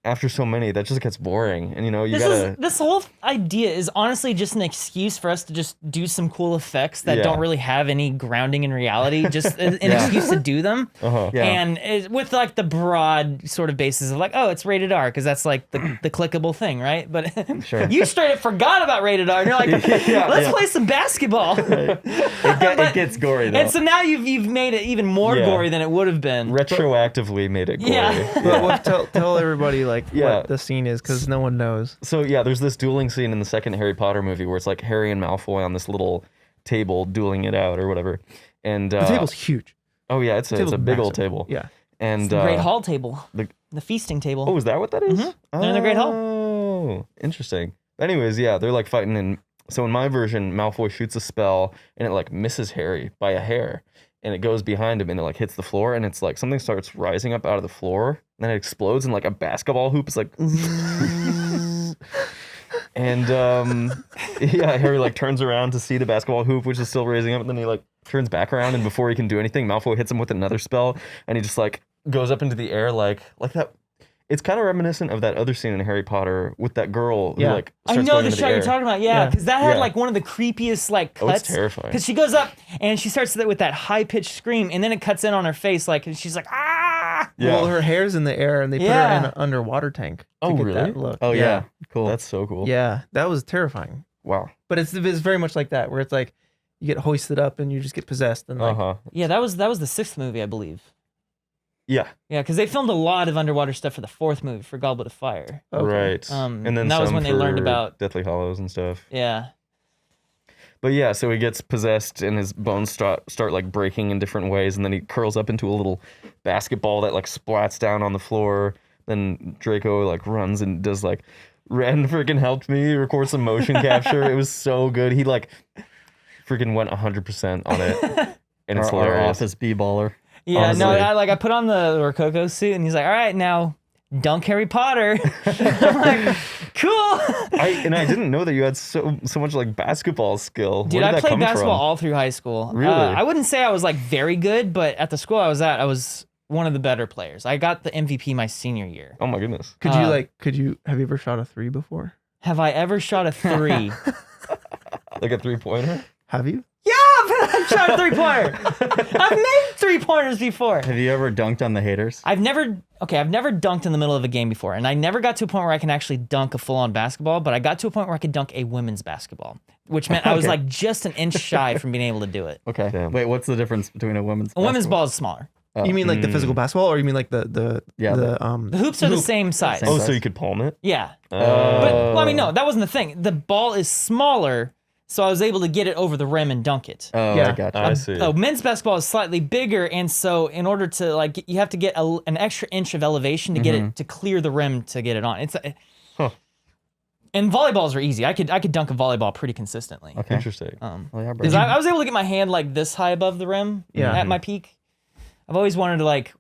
after so many, that just gets boring. And this whole idea is honestly just an excuse for us to just do some cool effects that don't really have any grounding in reality, just an excuse to do them. And with like the broad sort of basis of like, oh, it's rated R, because that's like the clickable thing, right? But you straight up forgot about rated R, and you're like, let's play some basketball. It gets gory though. And so now you've made it even more gory than it would have been. Retroactively made it gory. But tell everybody what the scene is, because no one knows. So there's this dueling scene in the second Harry Potter movie where it's like Harry and Malfoy on this little table dueling it out or whatever. And the table's huge. Oh yeah, it's a big old table. Yeah. And the Great Hall table. The feasting table. Oh, is that what that is? They're in the Great Hall. Oh, interesting. Anyways, they're like fighting, and so in my version, Malfoy shoots a spell and it like misses Harry by a hair. And it goes behind him and it like hits the floor, and it's like something starts rising up out of the floor, and then it explodes, and like a basketball hoop is like and Harry like turns around to see the basketball hoop, which is still raising up, and then he like turns back around, and before he can do anything, Malfoy hits him with another spell, and he just like goes up into the air like that. It's kind of reminiscent of that other scene in Harry Potter with that girl who like starts I know going the into shot the you're talking about, because that had like one of the creepiest like cuts. Oh, it's terrifying. Because she goes up and she starts with that high pitched scream, and then it cuts in on her face, like, and she's like, ah, Yeah. Well, her hair's in the air, and they put her in an underwater tank. To Oh, get really? That look. Oh yeah. Cool. That's so cool. Yeah, that was terrifying. Wow. But it's very much like that, where it's like you get hoisted up and you just get possessed, and like Yeah, that was the 6th movie, I believe. Yeah. Yeah, because they filmed a lot of underwater stuff for the 4th movie for Goblet of Fire. Okay. Right. And then that was some when they learned for about Deathly Hallows and stuff. Yeah. But yeah, so he gets possessed and his bones start like breaking in different ways, and then he curls up into a little basketball that like splats down on the floor. Then Draco like runs and does like, Ren freaking helped me record some motion capture. It was so good. He like freaking went 100% on it, and it's our hilarious. office b-baller. Yeah, Honestly. no, I put on the Rococo suit, and he's like, "All right, now dunk Harry Potter." I'm like, "Cool." I didn't know that you had so much like basketball skill. Dude, Where did I that played come basketball from? all through high school. Really? I wouldn't say I was like very good, but at the school I was at, I was one of the better players. I got the MVP my senior year. Oh my goodness. Have you ever shot a 3 before? Have I ever shot a 3? Like a 3-pointer? Have you? Yeah, I've shot a 3-pointer. I've made 3-pointers before. Have you ever dunked on the haters? I've never dunked in the middle of a game before, and I never got to a point where I can actually dunk a full-on basketball, but I got to a point where I could dunk a women's basketball, which meant I was like just an inch shy from being able to do it. Okay. Damn. Wait, what's the difference between a women's? A women's basketball? ball is smaller. Oh. You mean like the physical basketball, or you mean like the The hoops are the same size. Same Oh, size. so you could palm it? Yeah. Oh. But, well, I mean, no, that wasn't the thing. The ball is smaller, so I was able to get it over the rim and dunk it. Oh, Yeah. I gotcha. I see. Oh, men's basketball is slightly bigger, and so in order to like, you have to get an extra inch of elevation to get it to clear the rim to get it on. It's and volleyballs are easy. I could dunk a volleyball pretty consistently. Okay. Interesting. Oh, yeah, bro. Because I was able to get my hand like this high above the rim at my peak. I've always wanted to like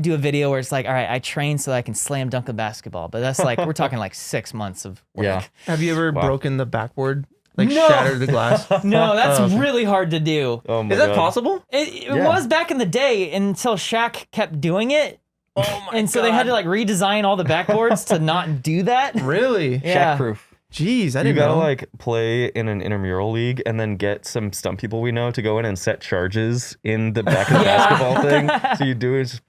do a video where it's like, all right, I train so I can slam dunk a basketball, but that's like we're talking like 6 months of work. Yeah. Have you ever broken the backboard? Like No. shattered the glass? No, that's really hard to do. Oh my Is that God. possible? It Yeah. was back in the day until Shaq kept doing it. Oh my And so they had to like redesign all the backboards to not do that. Really? Yeah. Shaq proof. Jeez, I You didn't gotta know. like play in an intramural league and then get some stunt people we know to go in and set charges in the back of the basketball thing. So you do it.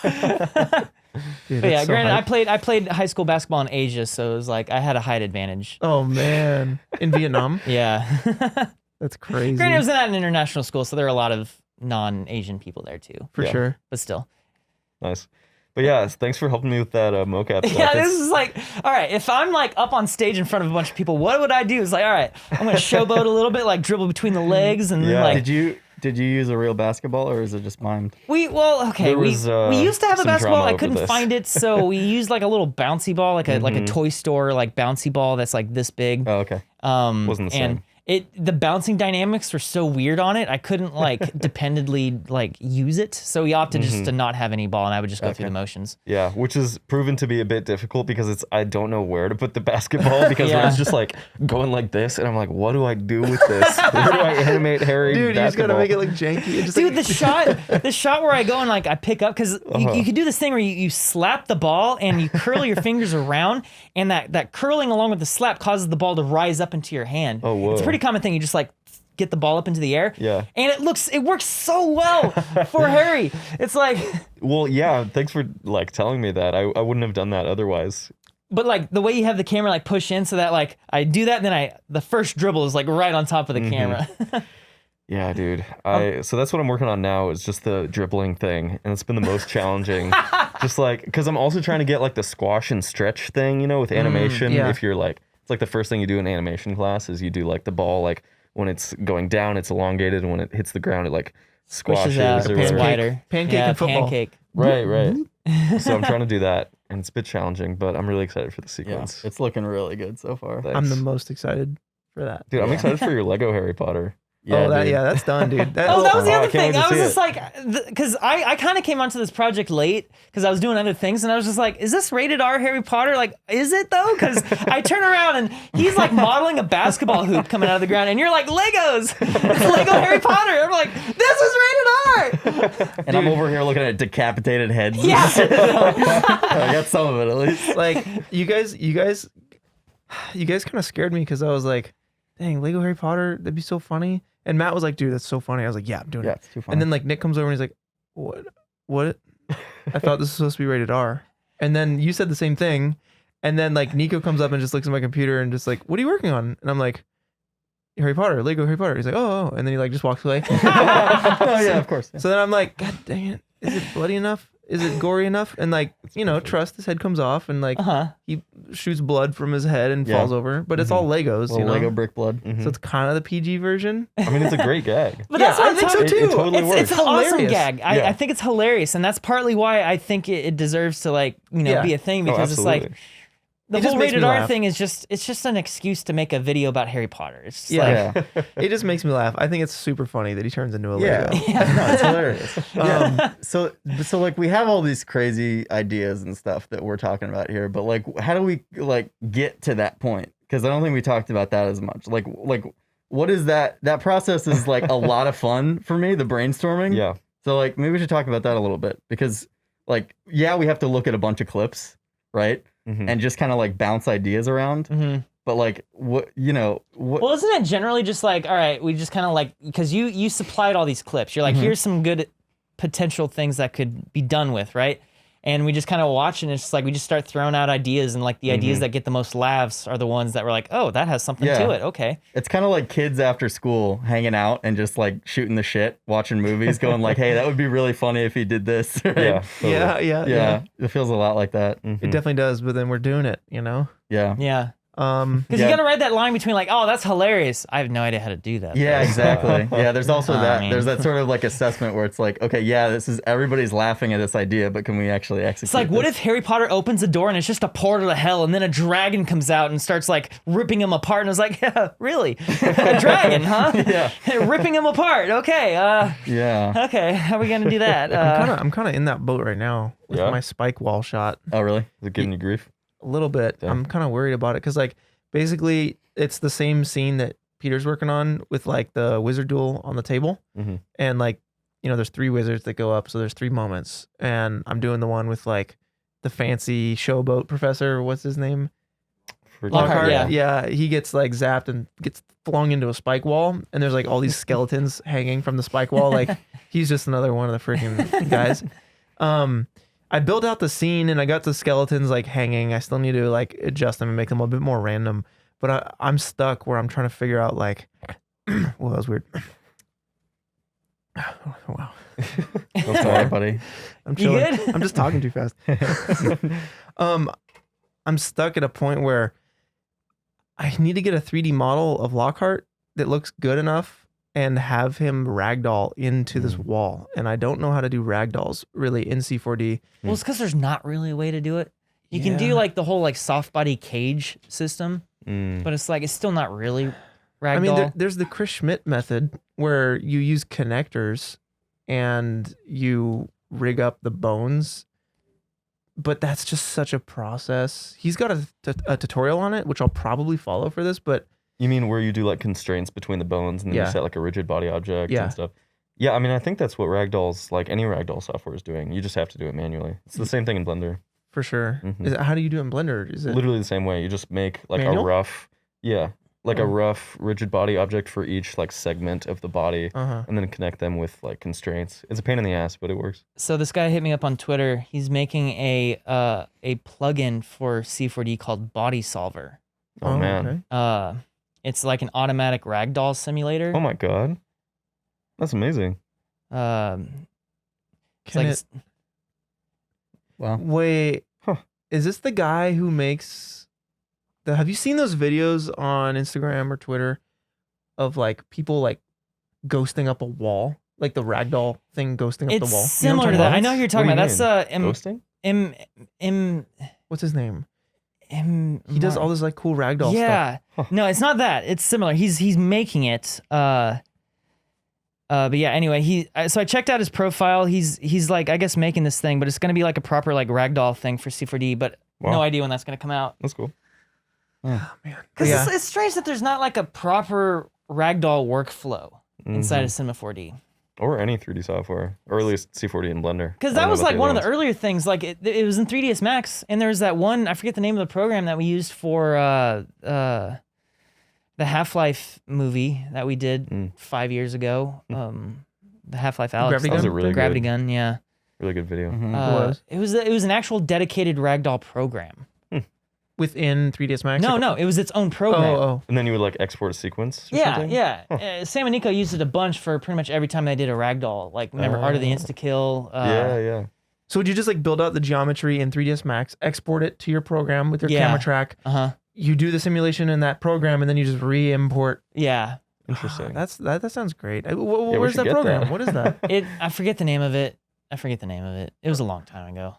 Dude, But yeah, that's so granted, hype. I played high school basketball in Asia, so it was like I had a height advantage. Oh man, in Vietnam, Yeah. that's crazy. Granted, it was at an international school, so there are a lot of non-Asian people there too. For Yeah. sure. But still. Nice. But yeah, thanks for helping me with that mocap stuff. Yeah, It's- this is like, all right, if I'm like up on stage in front of a bunch of people, what would I do? It's like, all right, I'm gonna showboat a little bit, like dribble between the legs, and then Yeah. like Did you use a real basketball or is it just mimed? we There was, we used to have a some basketball. drama I over couldn't this. find it, so we used like a little bouncy ball, like a toy store like bouncy ball that's like this big. Oh, okay. Wasn't the And same. the bouncing dynamics were so weird on it. I couldn't like dependently like use it, so we opted just to not have any ball, and I would just go through the motions. Yeah, which is proven to be a bit difficult because I don't know where to put the basketball because Yeah. it's just like going like this, and I'm like, what do I do with this? Where do I animate Harry? Dude, you just gotta basketball? make it look janky. And just Dude, like, the shot where I go and like I pick up, because you can do this thing where you slap the ball and you curl your fingers around, and that curling along with the slap causes the ball to rise up into your hand. Oh, whoa. It's a pretty common thing. You just like get the ball up into the air. Yeah. And it works so well for Harry. It's like, Well, yeah, thanks for like telling me that. I wouldn't have done that otherwise. but like the way you have the camera like push in so that like I do that, and then the first dribble is like right on top of the camera. Yeah, dude. So that's what I'm working on now is just the dribbling thing, and it's been the most challenging. Just like because I'm also trying to get like the squash and stretch thing, with animation. yeah. If you're like, it's like the first thing you do in animation class is you do like the ball like when it's going down, it's elongated, and when it hits the ground, it like squashes Pushes out, or it's whatever. wider. Pancake yeah, and football. pancake. Right. So I'm trying to do that, and it's a bit challenging, but I'm really excited for the Yeah. sequence. It's looking really good so far. Thanks. I'm the most excited for that. Dude, I'm Yeah. excited for your Lego Harry Potter. Yeah, Oh, dude. that's done, dude. Oh, that was the Oh, I other can't thing. wait to I was see just it. like, because I kind of came onto this project late because I was doing other things, and I was just like, is this rated R Harry Potter? Like, is it though? Because I turn around and he's like modeling a basketball hoop coming out of the ground, and you're like, Legos, it's Lego Harry Potter. I'm like, this is rated R. And I'm over here looking at decapitated heads. Yeah. I got some of it at least. Like you guys kind of scared me because I was like, dang, Lego Harry Potter, that'd be so funny. And Matt was like, dude, that's so funny. I was like, yeah, I'm doing Yeah, it. it's too funny. And then like Nick comes over and he's like, what? I thought this was supposed to be rated R. And then you said the same thing. And then like Nico comes up and just looks at my computer and just like, what are you working on? And I'm like, Harry Potter, Lego Harry Potter. He's like, oh. And then he like just walks away. Oh yeah, of course. So then I'm like, God dang it. Is it bloody enough? Is it gory enough? And like, trust, his head comes off and like he shoots blood from his head and falls over. But it's all Legos, Little Lego brick blood. So it's kind of the PG version. I mean, it's a great gag. But that's what I think so too. It totally works. It's an awesome hilarious. gag. I think it's hilarious, and that's partly why I think it deserves to like be a thing, because it's like the It just whole makes rated me R laugh. thing is just an excuse to make a video about Harry Potter. It's just Yeah. It just makes me laugh. I think it's super funny that he turns into a Lego. No, it's hilarious. So like we have all these crazy ideas and stuff that we're talking about here, but like how do we like get to that point? Because I don't think we talked about that as much. Like what is that? That process is like a lot of fun for me, the brainstorming. Yeah. So like maybe we should talk about that a little bit, because like we have to look at a bunch of clips, right? And just kind of like bounce ideas around. But like what? Well, isn't it generally just like, all right, we just kind of like, because you supplied all these clips. You're like, here's some good potential things that could be done with, right? And we just kind of watch, and it's just like we just start throwing out ideas, and like the ideas that get the most laughs are the ones that we're like, oh, that has something to it. Okay. It's kind of like kids after school hanging out and just like shooting the shit, watching movies, going like, hey, that would be really funny if he did this. Right? Yeah. Totally. Yeah. It feels a lot like that. It definitely does, but then we're doing it, Yeah. Yeah. Um, Because you gotta ride that line between like, oh, that's hilarious. I have no idea how to do that. Yeah, exactly. Yeah, there's also that. man. There's that sort of like assessment where it's like, okay, yeah, this is everybody's laughing at this idea, but can we actually execute? It's like, what this? if Harry Potter opens a door and it's just a portal to hell, and then a dragon comes out and starts like ripping him apart, and it's like, yeah, really, a dragon, huh? Yeah. Ripping him apart. Okay. Yeah. Okay. How are we gonna do that? I'm kind of in that boat right now with Yeah? my spike wall shot. Oh, really? Is it giving you grief? A little bit. Damn. I'm kind of worried about it because like basically it's the same scene that Peter's working on with like the wizard duel on the table, and like there's 3 wizards that go up, so there's 3 moments, and I'm doing the one with like the fancy showboat professor. What's his name? Lockhart, yeah. He gets like zapped and gets flung into a spike wall, and there's like all these skeletons hanging from the spike wall. Like he's just another one of the freaking guys. I built out the scene and I got the skeletons like hanging. I still need to like adjust them and make them a bit more random. But I'm stuck where I'm trying to figure out like, well, that was weird. Wow. That's all right, buddy. I'm You chilling. good? I'm just talking too fast. I'm stuck at a point where I need to get a 3D model of Lockhart that looks good enough and have him ragdoll into this wall. And I don't know how to do ragdolls really in C4D. Well, it's because there's not really a way to do it. You can do like the whole like soft body cage system, but it's like it's still not really ragdoll. I mean, there's the Chris Schmidt method where you use connectors and you rig up the bones, but that's just such a process. He's got a tutorial on it, which I'll probably follow for this, but You mean where you do like constraints between the bones and then Yeah. you set like a rigid body object Yeah. and stuff? Yeah, I mean, I think that's what ragdolls, like any ragdoll software is doing. You just have to do it manually. It's the same thing in Blender. for sure. Mhm. How do you do it in Blender? Is it Literally the same way. You just make like Manual? a rough, a Oh. rough rigid body object for each like segment of the body, Uh-huh. and then connect them with like constraints. It's a pain in the ass, but it works. So this guy hit me up on Twitter. He's making a plugin for C4D called Body Solver. Oh, man. okay. It's like an automatic ragdoll simulator. Oh my god, that's amazing. It's Can like it Wow. wait? Huh. Is this the guy who makes the? Have you seen those videos on Instagram or Twitter of like people like ghosting up a wall, like the ragdoll thing ghosting up it's the wall? similar to that. I know who you're talking What about. do you That's Ghosting? What's his name? He does all this like cool ragdoll stuff. Yeah. No, it's not that. It's similar. He's making it. But yeah. Anyway, so I checked out his profile. He's like I guess making this thing, but it's gonna be like a proper like ragdoll thing for C4D. But Wow. no idea when that's gonna come out. That's cool. Oh man. Because Yeah. it's strange that there's not like a proper ragdoll workflow inside of Cinema 4D. Or any 3D software, or at least C4D and Blender. Because I don't that know was about like one of the other ones. earlier things. Like it was in 3ds Max, and there's that one, I forget the name of the program that we used for the Half-Life movie that we did 5 years ago. The Half-Life Alex. Gravity That was gun a really Gravity good. Gun, yeah. Really good video. It was an actual dedicated ragdoll program. Within 3ds Max? No, it was its own program. Oh. And then you would like export a sequence or Yeah, something? yeah. Sam and Nico used it a bunch for pretty much every time they did a ragdoll. Like, remember Art of the Insta-Kill? Yeah. So would you just like build out the geometry in 3ds Max, export it to your program with your camera track? You do the simulation in that program, and then you just re-import. Yeah. Interesting. That sounds great. we Where's should that get program? that. What is that? I forget the name of it. It was a long time ago.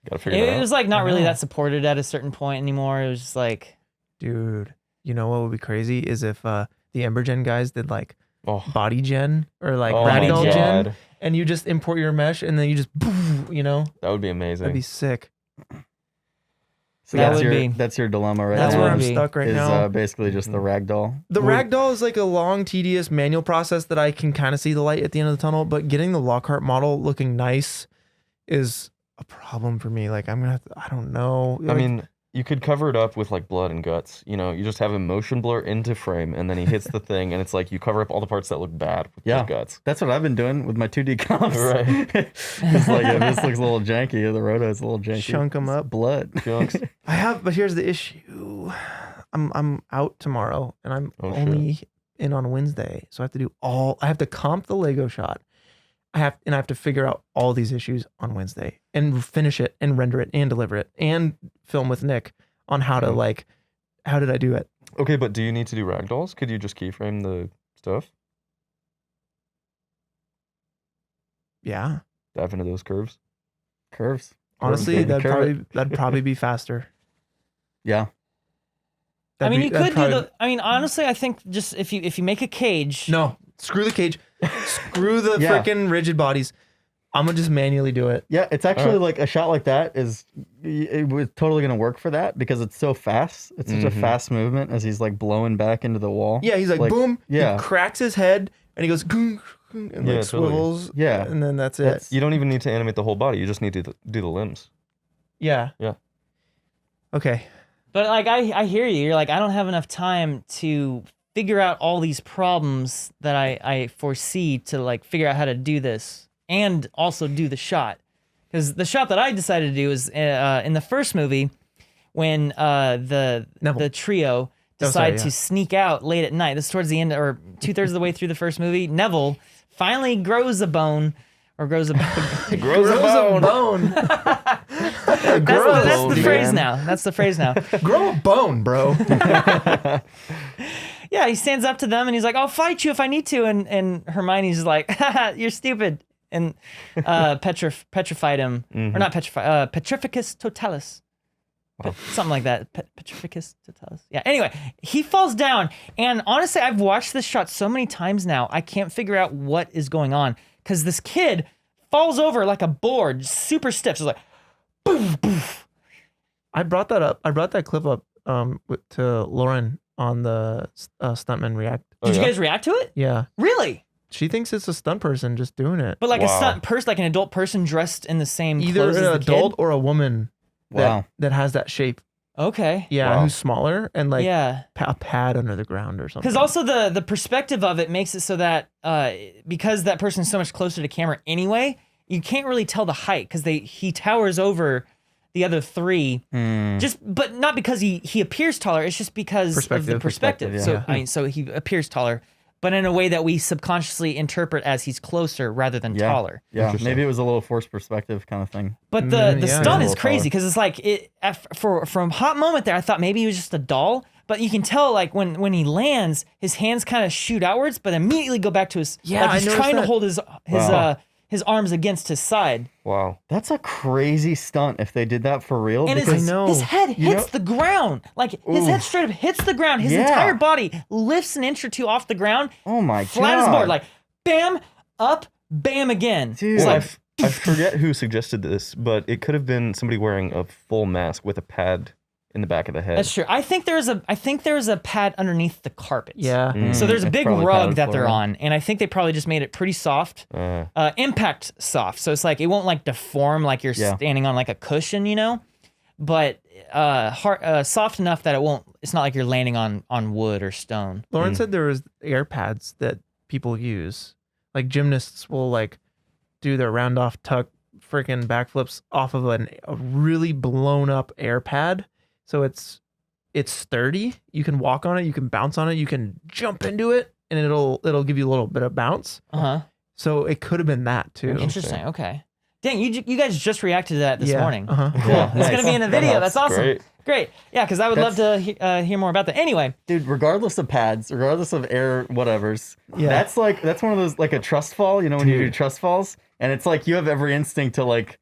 Gotta figure that out. It was like not I really know. that supported at a certain point anymore. It was just like, Dude, you know what would be crazy is if the Embergen guys did like Oh. body gen or like Oh my ragdoll gen, God. and you just import your mesh, and then you just, you know, That would be amazing. that'd be sick. So That that's would your be- that's your dilemma right That's now. where I'm be. stuck right is now. basically just the ragdoll. The ragdoll is like a long, tedious manual process that I can kind of see the light at the end of the tunnel, but getting the Lockhart model looking nice is a problem for me. Like I'm gonna have to, I don't know. I mean, you could cover it up with like blood and guts. You know, you just have him motion blur into frame, and then he hits the thing, and it's like you cover up all the parts that look bad with Yeah. the guts. That's what I've been doing with my 2D comps. Right. It's like if this looks a little janky, the roto is a little janky. Chunk 'em It's up. blood. Chunks. I have, but here's the issue. I'm out tomorrow, and I'm Oh, shit. only in on Wednesday, so I have to do I have to comp the Lego shot. I have to figure out all these issues on Wednesday and finish it and render it and deliver it and film with Nick on how to how did I do it? Okay, but do you need to do ragdolls? Could you just keyframe the stuff? Yeah, Dive into those curves? Curves. honestly, baby, curve that'd probably be faster. Yeah. honestly, I think just if you make a cage. No, screw the cage, screw the Yeah. freaking rigid bodies. I'm gonna just manually do it. Yeah, it's actually like a shot like that it was totally gonna work for that because it's so fast. It's such a fast movement as he's like blowing back into the wall. Yeah, he's like boom. Yeah. He cracks his head and he goes goong, goong, and Yeah, like totally. swivels. Yeah. and then that's it. That's- You don't even need to animate the whole body. You just need to do the limbs. Yeah. Yeah. Okay. But like I hear you. You're like, I don't have enough time to figure out all these problems that I foresee to like figure out how to do this and also do the shot. Because the shot that I decided to do is in the first movie when the trio decide to sneak out late at night. This is towards the end or 2/3 of the way through the first movie. Neville finally grows a bone. Or grows a bone. Grows a bone. That's the phrase now. That's the phrase now. Grow a bone, bro. Yeah, he stands up to them and he's like, "I'll fight you if I need to." And Hermione's like, "Haha, you're stupid." And petrified him, or not petrified, petrificus totalis. Something like that. Petrificus totalis. Yeah. Anyway, he falls down, and honestly, I've watched this shot so many times now, I can't figure out what is going on because this kid falls over like a board, super stiff. So it's like, boom, boom. I brought that up. I brought that clip up to Lauren on the Stuntman React. Did you guys react to it? Yeah. Really? She thinks it's a stunt person just doing it. But like a Wow. stunt person, like an adult person dressed in the same Either clothes an as the adult kid? or a woman Wow. that has that shape. Okay. Yeah, Wow. who's smaller and like Yeah. a pad under the ground or something. Because also the perspective of it makes it so that because that person's so much closer to camera anyway, you can't really tell the height because he towers over the other three. But not because he appears taller. It's just because of the perspective. yeah. So I mean, so he appears taller, but in a way that we subconsciously interpret as he's closer rather than Yeah. taller. Yeah. Interesting. Maybe it was a little forced perspective kind of thing. But the yeah. stunt A is little crazy taller. because it's like for a hot moment there, I thought maybe he was just a doll. But you can tell like when he lands, his hands kind of shoot outwards, but immediately go back to his. Yeah, like I he's noticed trying to that. hold his arms against his side, Wow. That's a crazy stunt if they did that for real. and because his head hits you know- the ground. Like his head straight up hits the ground. His Yeah. entire body lifts an inch or two off the ground, oh my flat as a God. board, like bam, up, bam again. Dude. It's Well, like, I forget who suggested this, but it could have been somebody wearing a full mask with a pad in the back of the head. that's true. I think there's a pad underneath the carpet. yeah. So there's a It's big probably rug padded that they're floor. on, and I think they probably just made it pretty soft, impact soft. So it's like it won't like deform like you're Yeah. standing on like a cushion, you know, but soft enough that it won't. It's not like you're landing on wood or stone. Lauren said there was air pads that people use. Like gymnasts will like do their round off tuck freaking backflips off of a really blown up air pad. So it's sturdy. You can walk on it. You can bounce on it. You can jump into it, and it'll give you a little bit of bounce. So it could have been that too. Interesting. Okay. Dang, you guys just reacted to that this morning. Cool. Yeah, it's gonna be in a video. That's awesome. Great. Yeah, because I would love to hear more about that. Anyway, dude, regardless of pads, regardless of air, whatevers, that's one of those, like a trust fall. You know, when you do trust falls, and it's like you have every instinct to like.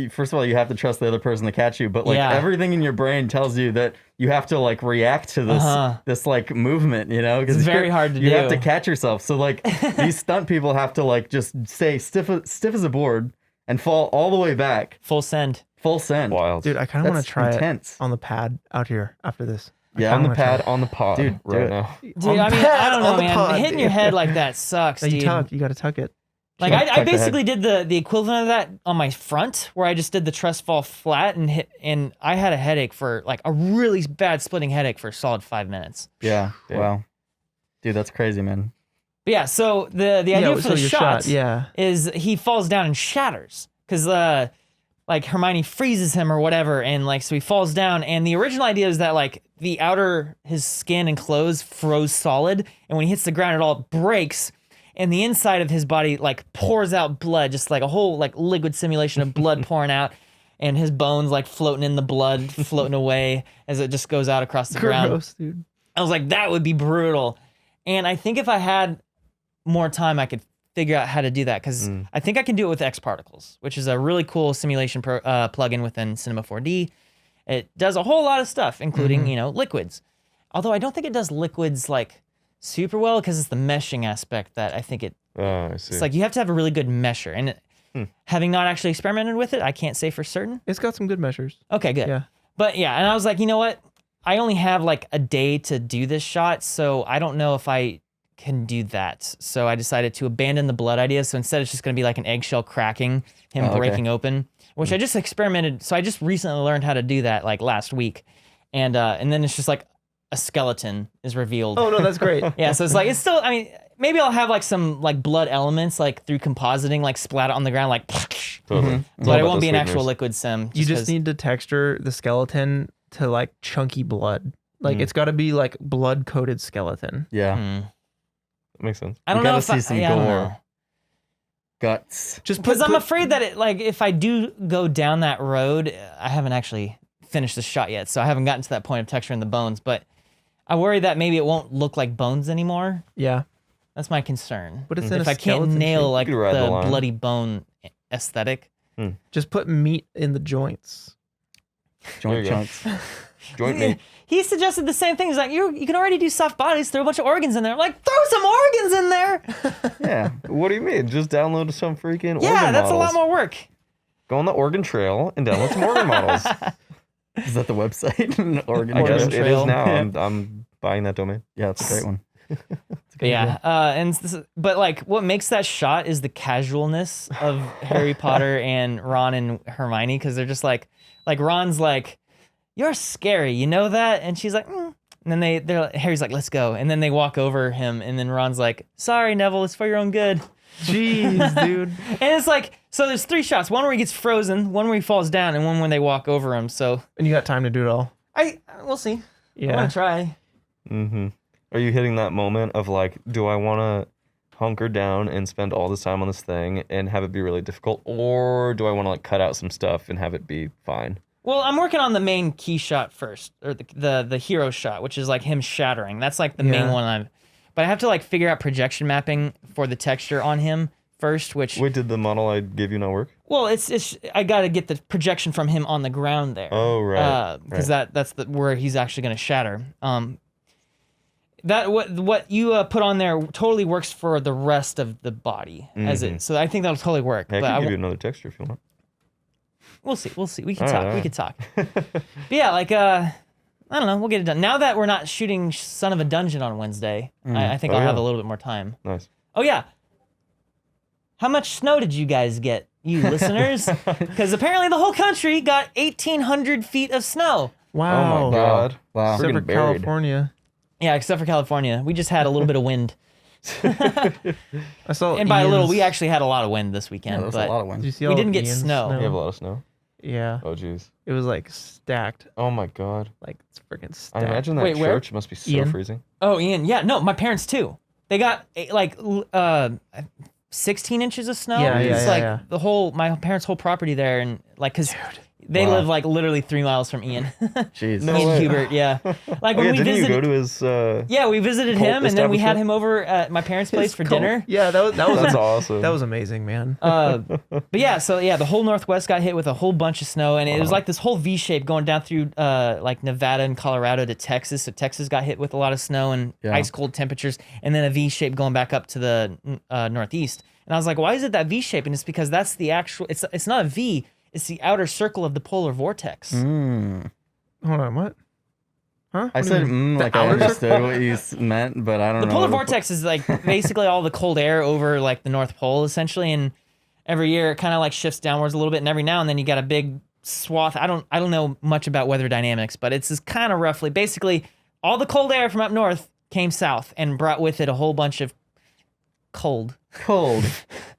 First of all, you have to trust the other person to catch you, but like everything in your brain tells you that you have to like react to this like movement, you know, because it's very hard to do. You have to catch yourself. So like these stunt people have to like just stay stiff as a board and fall all the way back. Full send. Wild. Dude, I kind of want to try it on the pad out here after this. Yeah, on the pad, on the pod, dude, right now. Dude, I mean, I don't know, man. Hitting your head like that sucks, dude. You got to tuck it. Like I basically did the equivalent of that on my front, where I just did the trust fall flat and I had a headache for like a really bad splitting headache for a solid 5 minutes. Yeah. Wow. Dude, that's crazy, man. But yeah, so the idea for the shot is he falls down and shatters because like Hermione freezes him or whatever, and like so he falls down. And the original idea is that like the his skin and clothes froze solid, and when he hits the ground, it all breaks. And the inside of his body like pours out blood, just like a whole like liquid simulation of blood pouring out, and his bones like floating in the blood, floating away as it just goes out across the ground. Gross, dude. I was like, that would be brutal. And I think if I had more time, I could figure out how to do that, because I think I can do it with X Particles, which is a really cool simulation plugin within Cinema 4D. It does a whole lot of stuff, including liquids. Although I don't think it does liquids like super well, because it's the meshing aspect that I think I see. It's like you have to have a really good mesher, and having not actually experimented with it, I can't say for certain. It's got some good measures. Okay, good. Yeah. But yeah, and I was like, you know what? I only have like a day to do this shot, so I don't know if I can do that. So I decided to abandon the blood idea. So instead, it's just going to be like an eggshell cracking, him breaking open, which I just experimented. So I just recently learned how to do that like last week, and then it's just like a skeleton is revealed. Oh no, that's great. Yeah, so it's like, it's still, I mean, maybe I'll have like some like blood elements like through compositing, like splat on the ground, like, totally. But it won't be an actual liquid sim. You just need to texture the skeleton to like chunky blood. Like it's got to be like blood coated skeleton. Yeah. That makes sense. I don't know if see some gore. Guts. Just because I'm afraid that it, like, if I do go down that road, I haven't actually finished the shot yet, so I haven't gotten to that point of texturing the bones, but I worry that maybe it won't look like bones anymore. Yeah. That's my concern. But it's if I can't nail like the line. bloody bone aesthetic. Just put meat in the joints. Joint chunks. Joint meat. He suggested the same thing. He's like, you can already do soft bodies, throw a bunch of organs in there. I'm like, throw some organs in there. Yeah. What do you mean? Just download some freaking organ Yeah, that's models. a lot more work. Go on the Organ Trail and download some organ models. Is that the website? Organ I guess Trail? it is now. I'm buying that domain. Yeah, it's a great one. But like, what makes that shot is the casualness of Harry Potter and Ron and Hermione, because they're just like Ron's like, "You're scary, you know that?" And she's like, And then Harry's like, "Let's go," and then they walk over him, and then Ron's like, "Sorry, Neville, it's for your own good." Jeez, dude. And it's like, so there's 3 shots: one where he gets frozen, one where he falls down, and one when they walk over him. So, And you got time to do it all. we'll see. Yeah. I'm gonna try. Mm-hmm. Are you hitting that moment of like, do I want to hunker down and spend all this time on this thing and have it be really difficult, or do I want to like cut out some stuff and have it be fine? Well, I'm working on the main key shot first, or the hero shot, which is like him shattering. That's like the main one but I have to like figure out projection mapping for the texture on him first, which... Wait, did the model I gave you not work? Well, it's I got to get the projection from him on the ground there. Oh, right. Because that's where he's actually going to shatter. That what you put on there totally works for the rest of the body so I think that'll totally work. Hey, I can give you another texture if you want. We'll see. We can talk. We can talk. But yeah, like I don't know. We'll get it done. Now that we're not shooting Son of a Dungeon on Wednesday, I think I'll have a little bit more time. Nice. Oh yeah. How much snow did you guys get, you listeners? Because apparently the whole country got 1,800 feet of snow. Wow. Oh my God. Wow. Except for Friggin' buried. California. Yeah, except for California. We just had a little bit of wind. I saw. And by a little, Ian's- we actually had a lot of wind this Yeah, weekend, that was but a lot of Did wind. you see we all didn't of get Ian's snow. You have a lot of snow. Yeah, Oh jeez. it was like stacked. Oh my god. Like it's freaking I stacked. imagine that Wait, where? church must be so Ian? freezing. oh, Ian, yeah, no, my parents too. They got 16 inches of snow. Yeah, it's yeah, like yeah. the whole my parents' whole property there, and like because they Wow. live like literally 3 miles from Ian. Jeez. No Ian way. Hubert, yeah. Like Oh when yeah, we didn't visited. you go to his? Yeah, we visited cult him, and then we had establishment? him over at my parents' place for dinner. Yeah, that was That's awesome. that was amazing, man. But yeah, so yeah, the whole Northwest got hit with a whole bunch of snow, and it was like this whole V shape going down through like Nevada and Colorado to Texas. So Texas got hit with a lot of snow and ice cold temperatures, and then a V shape going back up to the Northeast. And I was like, why is it that V shape? And it's because that's the actual. It's not a V. It's the outer circle of the polar vortex. Mm. Hold on, what? Huh? I What do you said mean? like I understood what you meant, but I don't The know. polar vortex is like basically all the cold air over like the North Pole essentially, and every year it kind of like shifts downwards a little bit, and every now and then you got a big swath. I don't know much about weather dynamics, but it's just kind of roughly basically all the cold air from up north came south and brought with it a whole bunch of cold. Cold.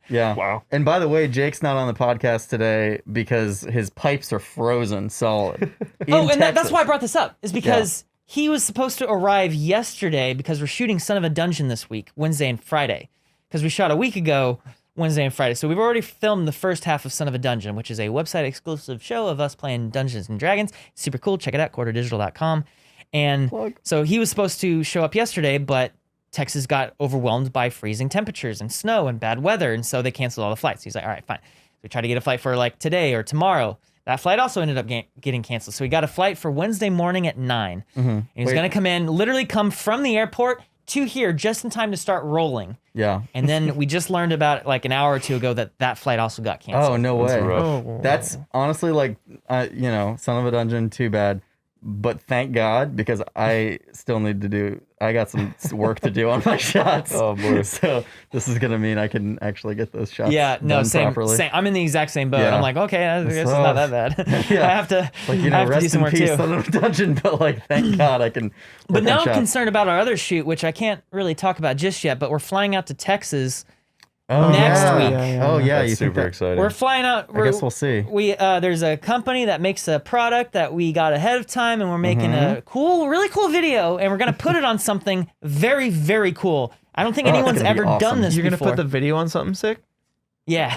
Yeah. Wow. And by the way, Jake's not on the podcast today because his pipes are frozen solid. Oh, and that's why I brought this up, is because he was supposed to arrive yesterday because we're shooting Son of a Dungeon this week, Wednesday and Friday. Because we shot a week ago, Wednesday and Friday. So we've already filmed the first half of Son of a Dungeon, which is a website exclusive show of us playing Dungeons and Dragons. It's super cool. Check it out, quarterdigital.com. And so he was supposed to show up yesterday, but Texas got overwhelmed by freezing temperatures and snow and bad weather, and so they canceled all the flights. He's like, all right, fine. So we tried to get a flight for like today or tomorrow. That flight also ended up getting canceled. So we got a flight for Wednesday morning at 9. And he was going to come in, literally come from the airport to here just in time to start rolling. Yeah. And then we just learned about like an hour or two ago that flight also got canceled. Oh, no way. rough. Oh, That's honestly like, Son of a Dungeon, too bad. But thank God, because I still need to do, I got some work to do on my shots. Oh, boy. So this is going to mean I can actually get those shots Yeah, no, done same. properly. I'm in the exact same boat. Yeah. I'm like, okay, I guess it's not that bad. Yeah. I have to, Like, I have to do rest some in work peace, too. Son of a Dungeon, but like, thank God I can But work now on I'm shots. concerned about our other shoot, which I can't really talk about just yet, but we're flying out to Texas. Oh, next yeah. week. Oh, yeah. That's You think super that, exciting. We're flying out. I guess we'll see. There's a company that makes a product that we got ahead of time, and we're making a really cool video, and we're gonna put it on something very, very cool. I don't think Oh, it's anyone's gonna be ever awesome. done this You're gonna before. put the video on something sick? Yeah.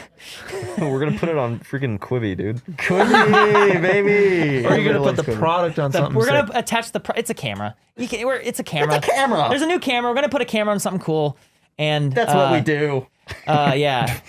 We're gonna put it on freaking Quibi, dude. Quibi, baby. Or you're gonna put the Quibi. product on something We're sick? gonna attach it's a camera. It's a camera. It's a camera. There's a new camera. We're gonna put a camera on something cool, and That's what we do. Yeah.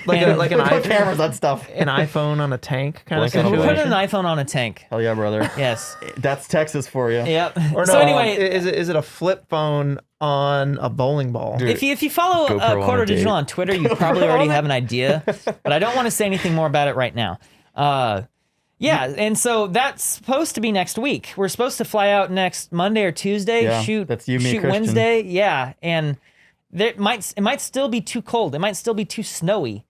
like and an We put iPhone, cameras on stuff. an iPhone on a tank kind of Blank on a We're situation. putting an iPhone on a tank. Hell yeah, brother. Yes. That's Texas for you. Yep. Or So no, anyway, is it a flip phone on a bowling ball? Dude, if you follow GoPro on a Quarter date. Digital on Twitter, you probably already have an idea, but I don't want to say anything more about it right now. Yeah, and so that's supposed to be next week. We're supposed to fly out next Monday or Tuesday, Yeah, shoot that's you, me, shoot Christian. Wednesday. Yeah, and it might still be too cold. It might still be too snowy.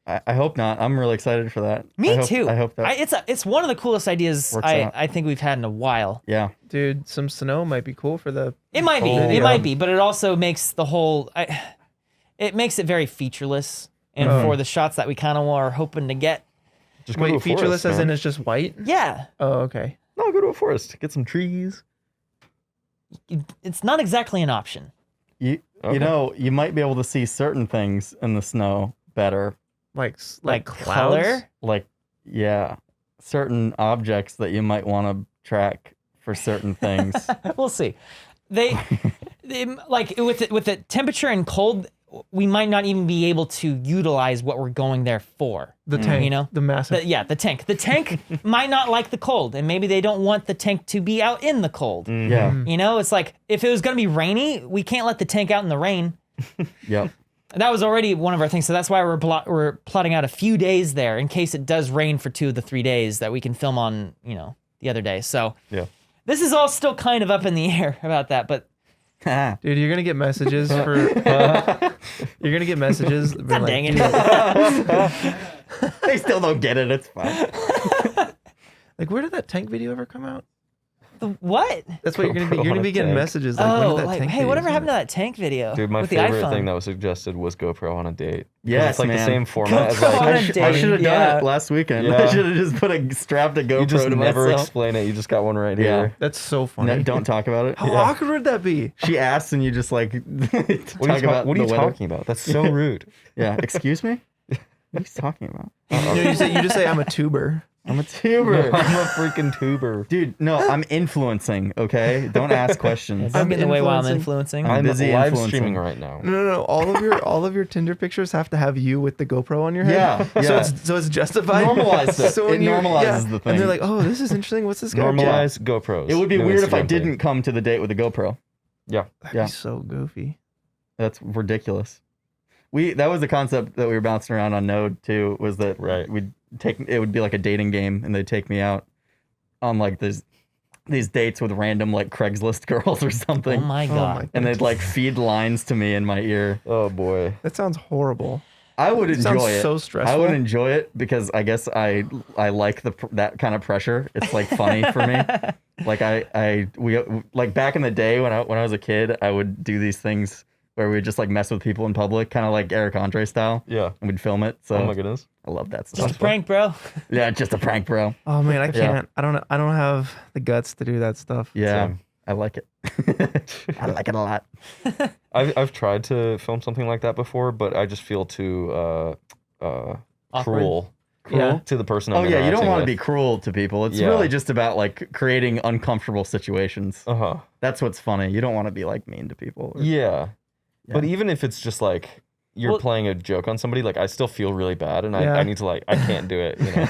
I hope not. I'm really excited for that. Me I hope, too. I hope that. It's one of the coolest ideas Works out. I think we've had in a while. Yeah. Dude, some snow might be cool for the. It might be. Oh, It yeah. might be, but it also makes the whole. It makes it very featureless, and for the shots that we kind of are hoping to get. just go to a Wait, featureless forest, as in man. it's just white? Yeah, Oh, okay. No, go to a forest. Get some trees. it's not exactly an option. You Okay. know, you might be able to see certain things in the snow better. Like clouds? color. Like, yeah, certain objects that you might want to track for certain things. We'll see. They like with the temperature and cold, we might not even be able to utilize what we're going there for. The tank, You know? the massive. The tank. The tank might not like the cold, and maybe they don't want the tank to be out in the cold. Yeah. You know, it's like if it was going to be rainy, we can't let the tank out in the rain. Yep. That was already one of our things, so that's why we're plotting out a few days there in case it does rain for 2 of the 3 days that we can film on, the other day. So Yeah. this is all still kind of up in the air about that, but Dude, you're gonna get messages for. You're gonna get messages. being God like, dang it. "Dude, They still don't get it. It's fine. like, where did that tank video ever come out? What? That's what you're gonna be. You're GoPro on gonna a be getting tank. messages like, when did that tank hey, video whatever come happened to out? that tank video? Dude, my with the favorite iPhone? thing that was suggested was GoPro on a date. 'Cause Yes, it's like man. the same format as GoPro like on a I date. should have done Yeah. it last weekend. Yeah. I should have just strapped a GoPro you just to never myself. explain it. You just got one right Yeah. here. That's so funny. No, don't talk about it. How awkward would that be? She asks and you just like What are you, talk about what are you the weather. talking about? That's so rude. Yeah, excuse me? What are you talking about? You just say I'm a tuber. I'm a tuber. I'm a freaking tuber. Dude, no, I'm influencing, okay? Don't ask questions. Don't get in the way while I'm influencing. influencing. I'm I'm busy live influencing. streaming right now. No. All of your Tinder pictures have to have you with the GoPro on your head. Yeah, yeah. So it's justified. Normalized it. So when It you- normalizes the thing. And they're like, oh, this is interesting. What's this guy? Normalize GoPros. It would be New weird if I Instagram didn't thing. come to the date with a GoPro. Yeah. That'd Yeah. be so goofy. That's ridiculous. That was the concept that we were bouncing around on Node too, was that Right. it would be like a dating game and they'd take me out on like these dates with random like Craigslist girls or something. Oh my Oh god. my And they'd like feed lines to me in my ear. Oh boy. That sounds horrible. I would It sounds enjoy it. so stressful. I would enjoy it because I guess I like that kind of pressure. It's like funny for me. Like we like back in the day when I was a kid, I would do these things where we would just like mess with people in public, kind of like Eric Andre style, Yeah. and we'd film it. So Oh my goodness. I love that Just stuff. a prank, bro. Yeah, just a prank, bro. Oh man, I Yeah. can't. I don't have the guts to do that stuff. Yeah, Same. I like it. I like it a lot. I've tried to film something like that before, but I just feel too cruel Yeah. to the person. Oh I'm yeah, you don't interacting want to with. be cruel to people. It's Yeah. really just about like creating uncomfortable situations. Uh-huh. That's what's funny. You don't want to be like mean to people. or- Yeah. But Yeah. even if it's just like you're Well- playing a joke on somebody, like I still feel really bad and Yeah. I need to like I can't do it, you know.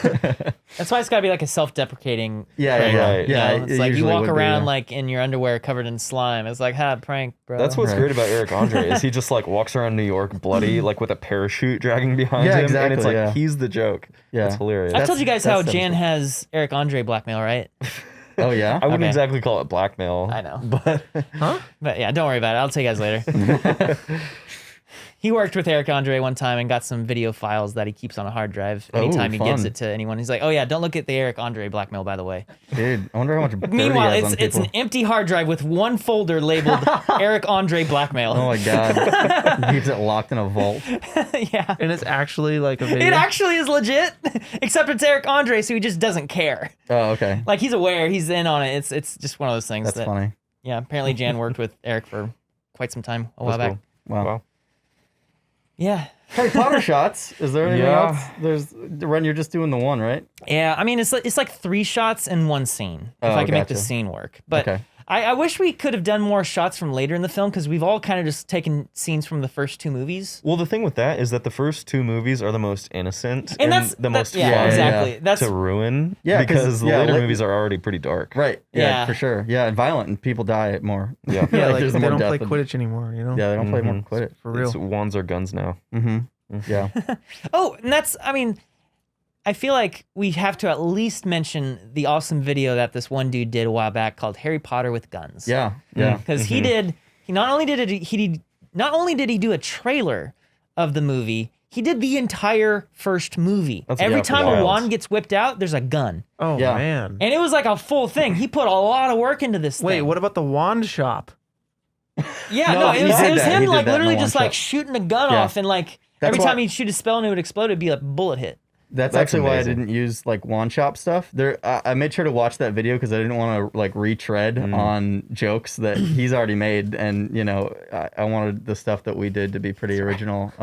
That's why it's gotta be like a self-deprecating. Yeah, prank, yeah, Right. you yeah. know? it It's like you usually walk would be, around yeah. like in your underwear covered in slime. It's like, prank, bro. That's what's Right. great about Eric Andre is he just like walks around New York bloody like with a parachute dragging behind Yeah, him and it's exactly, like yeah. he's the joke. Yeah. It's hilarious. I've told you guys how that's Jan devastating. has Eric Andre blackmail, right? Oh yeah. I wouldn't Okay. exactly call it blackmail. I know. But But yeah, don't worry about it. I'll tell you guys later. He worked with Eric Andre one time and got some video files that he keeps on a hard drive anytime he gives fun. it to anyone. He's like, oh yeah, don't look at the Eric Andre blackmail, by the way. Dude, I wonder how much. dirt he Meanwhile, has on it's an people. empty hard drive with one folder labeled Eric Andre blackmail. Oh my god. He keeps it locked in a vault. Yeah. And it's actually like a video. It actually is legit, except it's Eric Andre, so he just doesn't care. Oh, okay. Like he's aware, he's in on it. It's just one of those things That's that funny. yeah, apparently Jan worked with Eric for quite some time a while that's back. cool. Wow. Wow. Yeah. Harry Potter shots. Is there anything Yeah. else? There's Ren. You're just doing the one, right? Yeah, I mean it's like 3 shots in one scene. If Oh, I can make the gotcha. scene work. But Okay. I wish we could have done more shots from later in the film because we've all kind of just taken scenes from the first 2 movies. Well, the thing with that is that the first 2 movies are the most innocent And that's the most yeah, fun exactly. yeah. That's to ruin. Yeah, 'cause- because the yeah, later like- movies are already pretty dark. Right. Yeah, Yeah. for sure. Yeah, and violent and people die more. Yeah. Yeah, like there's they more don't death play than- Quidditch anymore. You know. Yeah, they don't play more Mhm. Quidditch. For real. It's wands or guns now. Mm-hmm. Yeah. Oh, and that's, I mean, I feel like we have to at least mention the awesome video that this one dude did a while back called Harry Potter with Guns. Yeah. Yeah. Because he not only did he do a trailer of the movie, he did the entire first movie. That's Every yeah, time a wild. wand gets whipped out, there's a gun. Oh Yeah. man. And it was like a full thing. He put a lot of work into this Wait, thing. what about the wand shop? Yeah, No, no, he it was did that. him He did like that in literally the just one like shot. shooting a gun Yeah. off and like That's every why- time he'd shoot a spell and it would explode, it'd be a bullet hit. That's That's actually why I amazing. didn't use like wand shop stuff. I made sure to watch that video because I didn't want to like retread on jokes that he's already made, and you know I wanted the stuff that we did to be pretty original.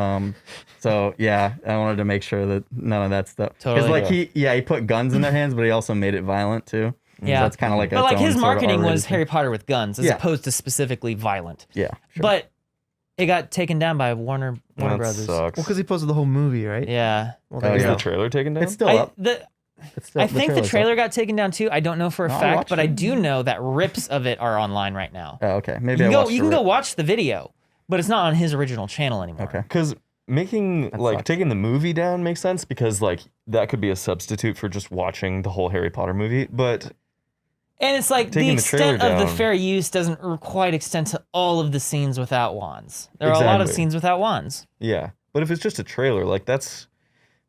So yeah, I wanted to make sure that none of that stuff. Because Totally. like he put guns in their hands, but he also made it violent too. Yeah. so it's kind of like But its like own his sort of marketing R-rated was thing. Harry Potter with guns as Yeah. opposed to specifically violent. Yeah, sure. But it got taken down by Warner That Brothers. sucks. Well, because he posted the whole movie, right? Yeah. Well, Oh, there you Is yeah. go. the trailer taken down? it's still up. It's still, I think the trailer's trailer up. got taken down too. I don't know for a No, I fact, watched but I it. do know that rips of it are online right now. Oh, okay, You maybe can I go watched you can the go rip. watch the video, but it's not on his original channel anymore. Okay. Because making That like sucks. taking the movie down makes sense because like that could be a substitute for just watching the whole Harry Potter movie. But And it's like the Taking the trailer extent of the down. fair use doesn't quite extend to all of the scenes without wands. There are a lot of Exactly. scenes without wands. yeah, but if it's just a trailer, like that's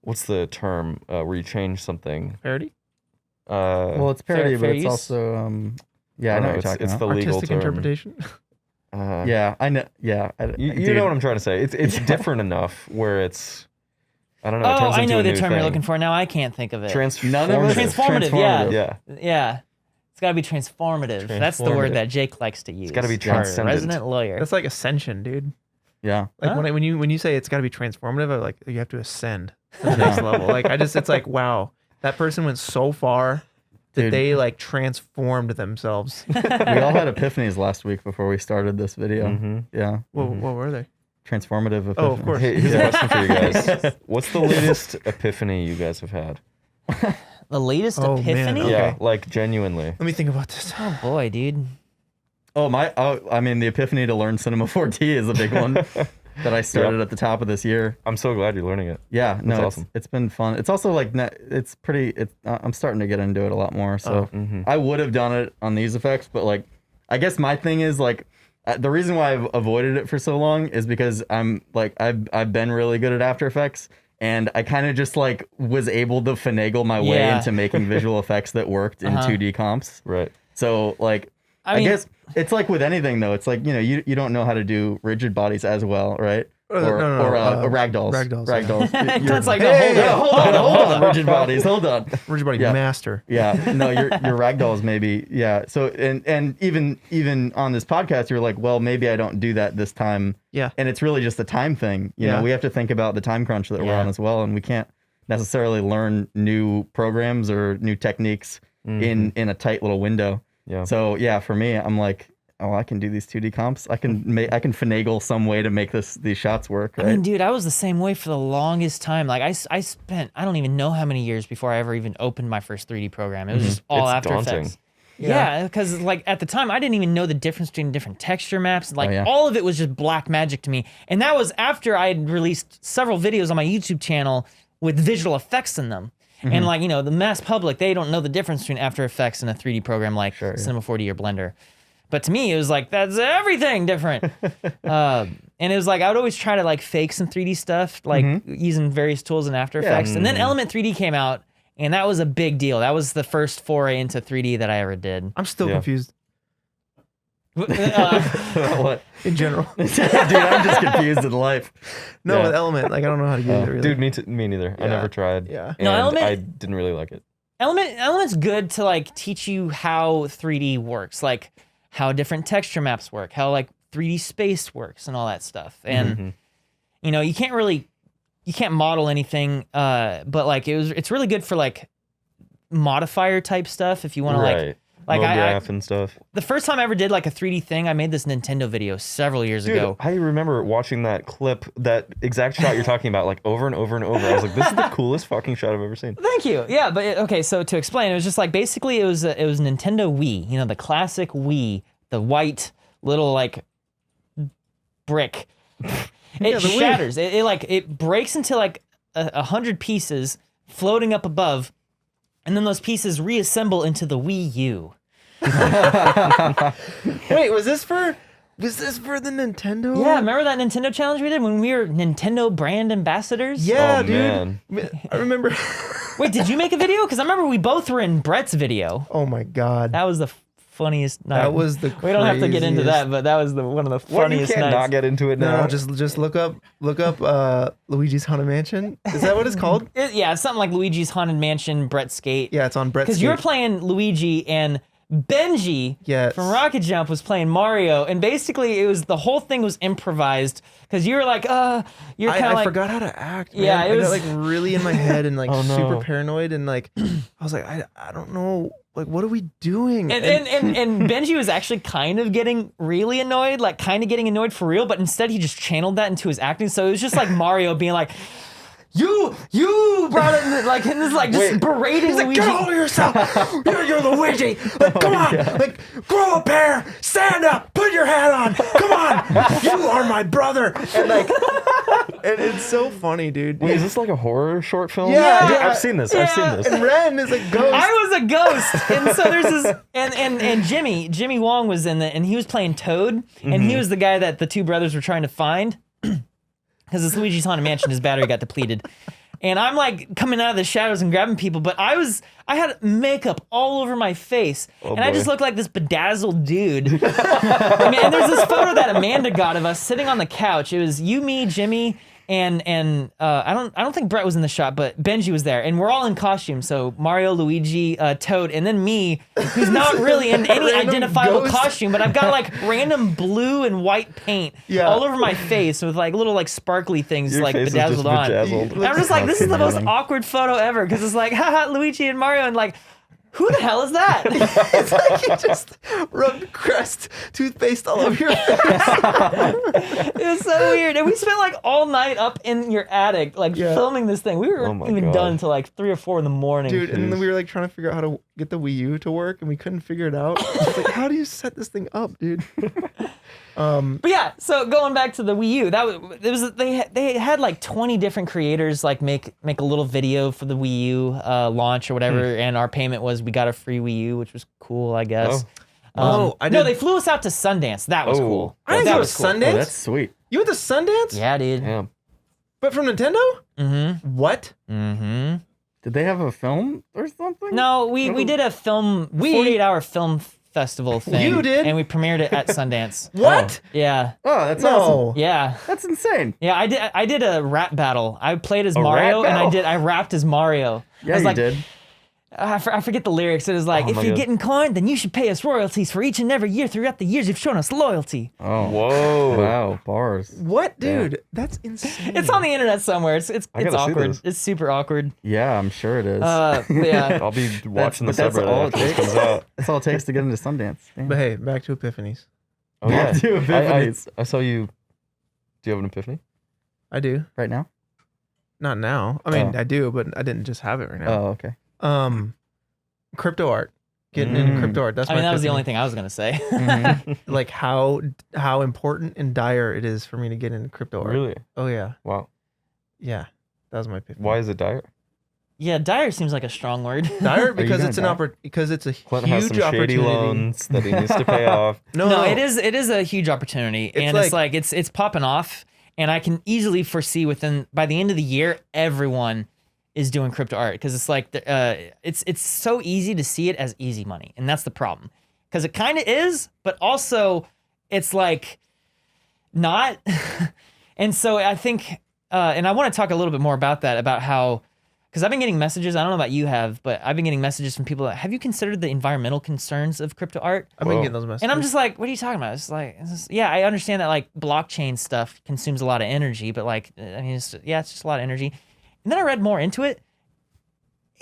what's the term where you change something? Parody? Well, it's Fair- parody, fair but it's use? also Yeah, I know what you're talking it's about. the legal Artistic term. interpretation. Yeah, I know. Yeah, You know what I'm trying to say. It's different enough where it's, I don't know. It Oh, turns I into know a the new term thing. you're looking for. Now I can't think of it. None of us. Transformative, yeah. Yeah. Yeah. It's got to be transformative. That's the word Transformative. that Jake likes to use. It's got to be Our transcendent. resident lawyer. That's like ascension, dude. Yeah. Like Huh? when you say it's got to be transformative, I'm like you have to ascend to the next level. Like it's like wow, that person went so far that Dude. they like transformed themselves. We all had epiphanies last week before we started this video. Mhm. Yeah. What were they? Transformative epiphanies. Oh, of course. Hey, here's a question for you guys. What's the latest epiphany you guys have had? The latest Oh, man. epiphany? Okay. Yeah, like genuinely. Let me think about this. Oh boy, dude. I mean, the epiphany to learn Cinema 4D is a big one that I started at the top of this year. I'm so glad you're learning it. Yeah, no, That's awesome. it's been fun. It's also like I'm starting to get into it a lot more. So I would have done it on these effects, but like, I guess my thing is like, the reason why I've avoided it for so long is because I've been really good at After Effects, and I kind of just like was able to finagle my way Yeah. into making visual effects that worked in 2D comps. Right. So like, I mean- guess it's like with anything though. It's like, you know, you don't know how to do rigid bodies as well, right? Or ragdolls. Ragdolls, Ragdolls. That's like, Hey, no, hold on. hold on. Rigid bodies. Hold on. Rigid body Yeah. master. Yeah. No, your ragdolls maybe. Yeah. So and even on this podcast, you're like, well, maybe I don't do that this time. Yeah. And it's really just a time thing. You know, we have to think about the time crunch that we're Yeah. on as well, and we can't necessarily learn new programs or new techniques in a tight little window. Yeah. So yeah, for me, I'm like, oh, I can do these 2D comps. I can finagle some way to make these shots work. Right? I mean, dude, I was the same way for the longest time. Like, I spent, I don't even know how many years before I ever even opened my first 3D program. It was just all It's After daunting. Effects. Yeah, because like at the time, I didn't even know the difference between different texture maps. Like yeah. all of it was just black magic to me. And that was after I had released several videos on my YouTube channel with visual effects in them. And like, you know, the mass public, they don't know the difference between After Effects and a 3D program like Cinema 4D or Blender. But to me, it was like, that's everything different. And it was like, I would always try to like fake some 3D stuff, like using various tools in After Effects. And then Element 3D came out, and that was a big deal. That was the first foray into 3D that I ever did. I'm still Yeah. confused What? in general. Dude, I'm just confused in life. No, Yeah. with Element, like I don't know how to use it really. Dude, me neither. I Yeah. never tried. Yeah. And No, Element- I didn't really like it. Element's good to like teach you how 3D works, like how different texture maps work, how like 3D space works and all that stuff. And you know, you can't model anything, but like it's really good for like modifier type stuff if you want to Right. like MoGraph and stuff. the first time I ever did like a 3D thing, I made this Nintendo video several years Dude, ago. I remember watching that clip, that exact shot you're talking about, like over and over and over. I was like, this is the coolest fucking shot I've ever seen. Thank you. Yeah, but okay, so to explain, it was just like basically it was Nintendo Wii, you know, the classic Wii, the white little like brick. It the Wii. shatters. It breaks into like 100 pieces floating up above, and then those pieces reassemble into the Wii U. Wait, was this for the Nintendo? Yeah, remember that Nintendo challenge we did when we were Nintendo brand ambassadors? Yeah, Oh, dude. man. I remember. Wait, did you make a video? Because I remember we both were in Brett's video. Oh my god. That was the funniest night. That was the We don't have to get into craziest- that, but that was one of the What, you funniest can't nights. not get into it now? No, just look up Luigi's Haunted Mansion. Is that what it's called? Yeah, it's something like Luigi's Haunted Mansion, Brett Skate. Yeah, it's on Brett's. Because you were playing Luigi and Benji Yes. from Rocket Jump was playing Mario, and basically the whole thing was improvised because you were like, you're kind of I like, forgot how to act. Man. Yeah, it I was- got like really in my head and like Oh, no. super paranoid and like I was like I don't know, like what are we doing? and Benji was actually kind of getting really annoyed, like kind of getting annoyed for real, but instead he just channeled that into his acting. So it was just like Mario being like, you brought it in, like, and this like just berating He's like, Luigi. get hold of yourself. You're Luigi. Like, come on. Like, grow a pair. Stand up. Put your hat on. Come on. You are my brother. And like, and it's so funny, dude. Wait, is this like a horror short film? Yeah. Dude, I've seen this. I've seen Yeah. this. And Ren is a ghost. I was a ghost, and so there's this, and Jimmy Wong was in it, and he was playing Toad, and he was the guy that the two brothers were trying to find, because it's Luigi's Haunted Mansion, his battery got depleted, And I'm like coming out of the shadows and grabbing people, but I had makeup all over my face, and I just looked like this bedazzled dude. And there's this photo that Amanda got of us sitting on the couch. It was you, me, Jimmy, and I don't think Brett was in the shot, but Benji was there, and we're all in costume. So Mario, Luigi, Toad, and then me, who's not really in any identifiable costume, but I've got like random blue and white paint all over my face with like little like sparkly things Your like face is bedazzled just on. bedazzled. And I'm just like, this is the most awkward photo ever because it's like, haha, Luigi and Mario, and like, who the hell is that? It's like you just rubbed Crest toothpaste all over your face. It was so weird. And we spent like all night up in your attic, like filming this thing. We weren't even done until like 3 or 4 in the morning. Dude, and then we were like trying to figure out how to get the Wii U to work, and we couldn't figure it out. It's like, how do you set this thing up, dude? But yeah, so going back to the Wii U, they had like 20 different creators like make a little video for the Wii U launch or whatever, and our payment was we got a free Wii U, which was cool, I guess. I did. No, they flew us out to Sundance. That was cool. I didn't That go to was cool. Sundance. Oh, that's sweet. You went to Sundance? Yeah, dude. Damn. But from Nintendo? Mm-hmm. What? Mm-hmm. Did they have a film or something? No, we did a 48-hour film festival thing. You did? And we premiered it at Sundance. What? Yeah. Oh, that's awesome. No. Yeah. That's insane. Yeah, I did a rap battle. I played as Mario, rap and battle? I rapped as Mario. Yeah, I was you like, did. I forget the lyrics. It was like, Oh if my you're God. getting coin, then you should pay us royalties for each and every year throughout the years you've shown us loyalty. Oh. Whoa. Wow, bars. What, dude? That's insane. It's on the internet somewhere. It's I gotta see awkward. this. It's super awkward. Yeah, I'm sure it is. But yeah. I'll be watching the but that's all subreddit it after this takes. comes out. That's all it takes to get into Sundance. Damn. But hey, back to Epiphanies. Oh yeah. Back to Epiphanies. I saw you. Do you have an epiphany? I do. Right now? Not now. I mean, Oh. I do, but I didn't just have it right now. Oh, okay. Crypto art. Getting into crypto art. That's I mean, my that was the epiphany. only thing I was going to say. Mhm. Like how important and dire it is for me to get into crypto art. Really? Oh yeah. Wow. Yeah. That was my epiphany. Why is it dire? Yeah, dire seems like a strong word. Dire? Because gonna it's an die? because it's a Clint has huge some shady opportunity. loans that he needs to pay off. No, it is a huge opportunity, It's and it's popping off, and I can easily foresee by the end of the year, everyone is doing crypto art because it's like it's so easy to see it as easy money, and that's the problem because it kind of is, but also it's like not, and so I think, and I want to talk a little bit more about that, about how. Because I've been getting messages, I don't know about you but I've been getting messages from people that, have you considered the environmental concerns of crypto art? I've been Whoa. getting those messages. And I'm just like, what are you talking about? It's like, yeah, I understand that like blockchain stuff consumes a lot of energy, but like, I mean, it's just a lot of energy. And then I read more into it,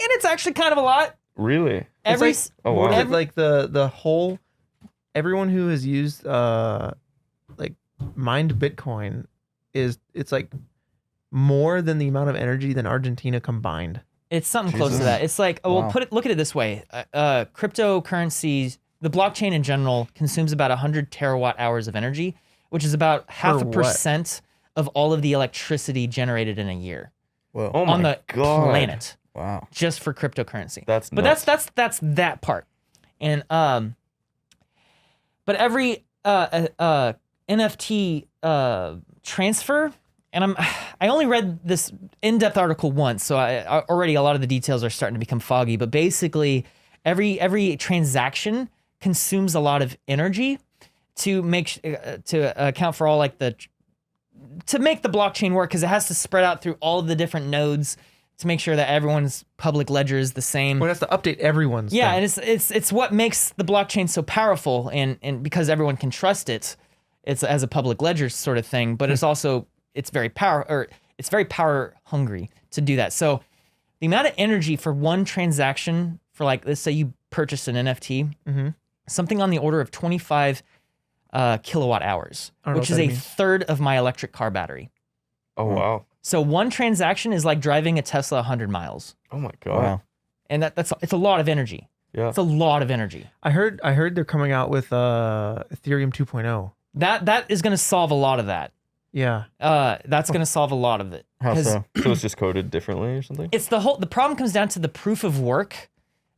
and it's actually kind of a lot. Really? Every It's Oh, wow. What is it, like the whole everyone who has used like mined Bitcoin it's like more than the amount of energy than Argentina combined. It's something close to Jesus. that. It's like, Wow. look at it this way. Cryptocurrencies, the blockchain in general consumes about 100 terawatt hours of energy, which is about half a what? percent of all of the electricity generated in a year Whoa. Oh on my the God. planet, Wow. just for cryptocurrency. That's But nuts. that's that part. And but every NFT transfer, and I only read this in-depth article once, so I already a lot of the details are starting to become foggy, but basically every transaction consumes a lot of energy to make to account for all like to make the blockchain work, because it has to spread out through all of the different nodes to make sure that everyone's public ledger is the same. Well, it has to update everyone's Yeah, thing. and it's what makes the blockchain so powerful, and because everyone can trust it, it's as a public ledger sort of thing. But it's also it's very power hungry to do that. So the amount of energy for one transaction, for like, let's say you purchased an NFT, something on the order of 25 kilowatt hours, I don't know which what is that a means. third of my electric car battery. Oh wow. So one transaction is like driving a Tesla 100 miles. Oh my God. Wow. And it's a lot of energy. Yeah. It's a lot of energy. I heard they're coming out with Ethereum 2.0. That is going to solve a lot of that. Yeah. That's going to solve a lot of it. How 'Cause so? So it's just coded differently or something? It's the problem comes down to the proof of work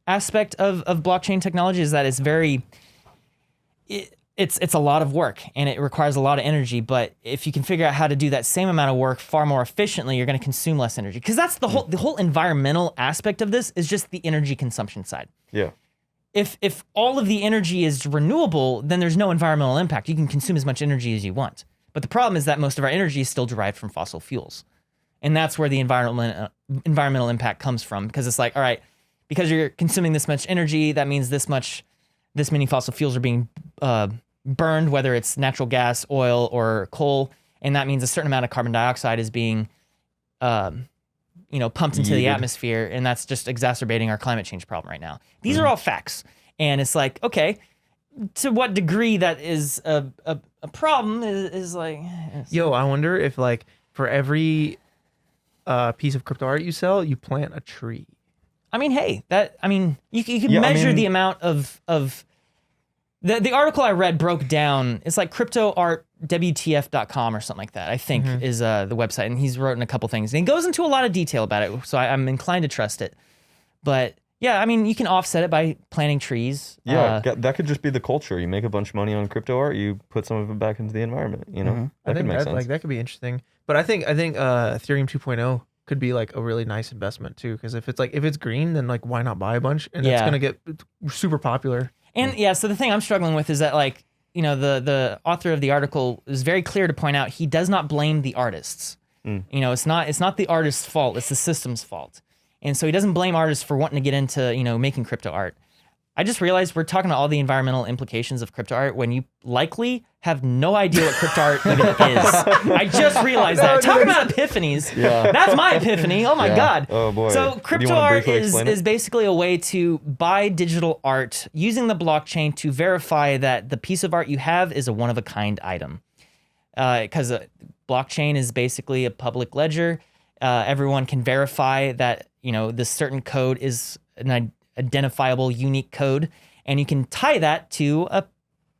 aspect of blockchain technology, is that it's very, it's a lot of work and it requires a lot of energy. But if you can figure out how to do that same amount of work far more efficiently, you're going to consume less energy. Because that's the whole environmental aspect of this is just the energy consumption side. Yeah. If all of the energy is renewable, then there's no environmental impact. You can consume as much energy as you want. But the problem is that most of our energy is still derived from fossil fuels. And that's where the environmental impact comes from. Because it's like, all right, because you're consuming this much energy, that means this many fossil fuels are being burned, whether it's natural gas, oil, or coal. And that means a certain amount of carbon dioxide is being pumped into the atmosphere, and that's just exacerbating our climate change problem right now. These are all facts. And it's like, okay, to what degree that is a problem is like... Yo, I wonder if like for every piece of crypto art you sell, you plant a tree. I mean, hey, you can measure the amount of the article I read broke down. It's like cryptoartwtf.com or something like that, I think is the website. And he's written a couple things. And he goes into a lot of detail about it. So I'm inclined to trust it. But yeah, I mean, you can offset it by planting trees. Yeah, that could just be the culture. You make a bunch of money on crypto art, you put some of it back into the environment, you know? I think make sense. Like, that could be interesting. But I think Ethereum 2.0 could be like a really nice investment too. Because if it's green, then like why not buy a bunch? And it's gonna get super popular. And yeah, so the thing I'm struggling with is that like, the author of the article is very clear to point out he does not blame the artists. It's not the artist's fault, it's the system's fault. And so he doesn't blame artists for wanting to get into, making crypto art. I just realized we're talking about all the environmental implications of crypto art when you likely have no idea what crypto art even is. I just realized that. Talking about epiphanies, that's my epiphany. Oh my God. Oh boy. So crypto art is basically a way to buy digital art using the blockchain to verify that the piece of art you have is a one-of-a-kind item. Because blockchain is basically a public ledger. Everyone can verify that, this certain code is an identifiable unique code, and you can tie that to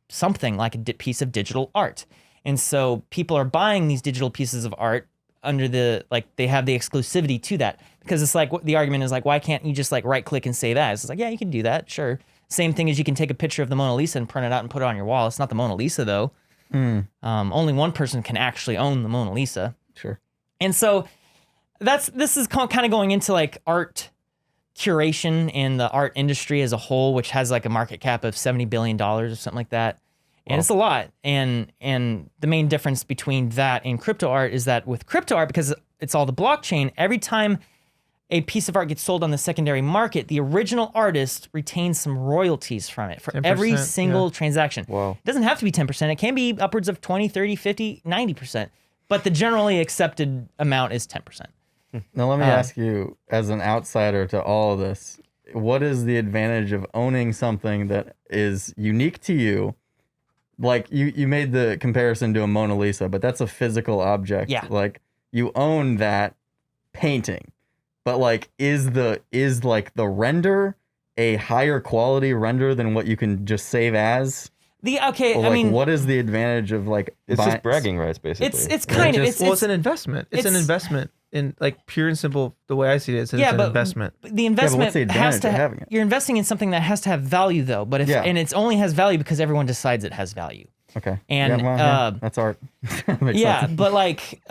something like a piece of digital art. And so people are buying these digital pieces of art under they have the exclusivity to that, because it's like the argument is like, why can't you just like right click and save as? It's like, yeah, you can do that, sure. Same thing as you can take a picture of the Mona Lisa and print it out and put it on your wall. It's not the Mona Lisa though. Only one person can actually own the Mona Lisa. Sure. And so this is kind of going into like art curation and the art industry as a whole, which has like a market cap of $70 billion or something like that. And it's a lot. And the main difference between that and crypto art is that with crypto art, because it's all the blockchain, every time a piece of art gets sold on the secondary market, the original artist retains some royalties from it for every single transaction. Wow. It doesn't have to be 10%. It can be upwards of 20, 30, 50, 90%. But the generally accepted amount is 10%. Now, let me ask you, as an outsider to all of this, what is the advantage of owning something that is unique to you? Like, you made the comparison to a Mona Lisa, but that's a physical object. Yeah. Like, you own that painting, but like, is the render a higher quality render than what you can just save as? What is the advantage of like? It's just bragging rights, basically. It's kind of it's an investment. It's an investment in like pure and simple. The way I see it, it's an investment. The investment what's the advantage has to of having it? You're investing in something that has to have value, though. But and it only has value because everyone decides it has value. Okay. And that's art. Makes sense. But like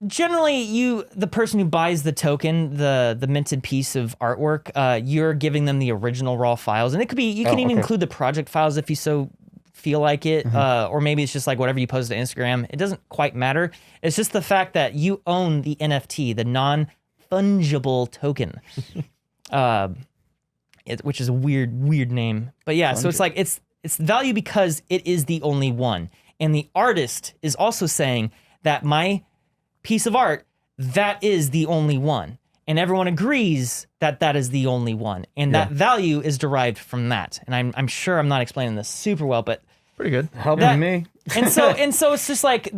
generally, the person who buys the token, the minted piece of artwork, you're giving them the original raw files, and it could be you can even include the project files if you so feel like it, or maybe it's just like whatever you post to Instagram. It doesn't quite matter. It's just the fact that you own the NFT, the non-fungible token, which is a weird name. But yeah, so it's like it's value because it is the only one, and the artist is also saying that my piece of art, that is the only one. And everyone agrees that that is the only one. And that value is derived from that. And I'm sure I'm not explaining this super well, but pretty good. Helping me. And so it's just like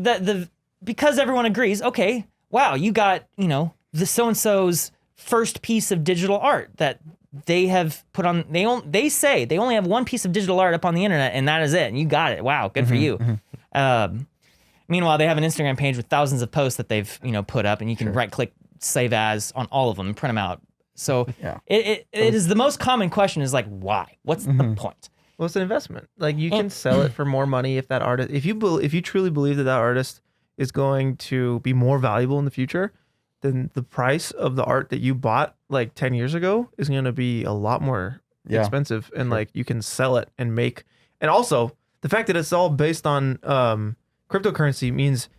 because everyone agrees, okay, wow, you got, the so-and-so's first piece of digital art that they have put on, they say they only have one piece of digital art up on the internet and that is it. And you got it. Wow, good for you. Meanwhile, they have an Instagram page with thousands of posts that they've, put up, and you can right-click save as on all of them and print them out. So it is the most common question is like, why? What's the point? Well, it's an investment. Like you can sell it for more money if that artist, if you truly believe that artist is going to be more valuable in the future, then the price of the art that you bought like 10 years ago is going to be a lot more expensive, and like you can sell it and make. And also the fact that it's all based on cryptocurrency means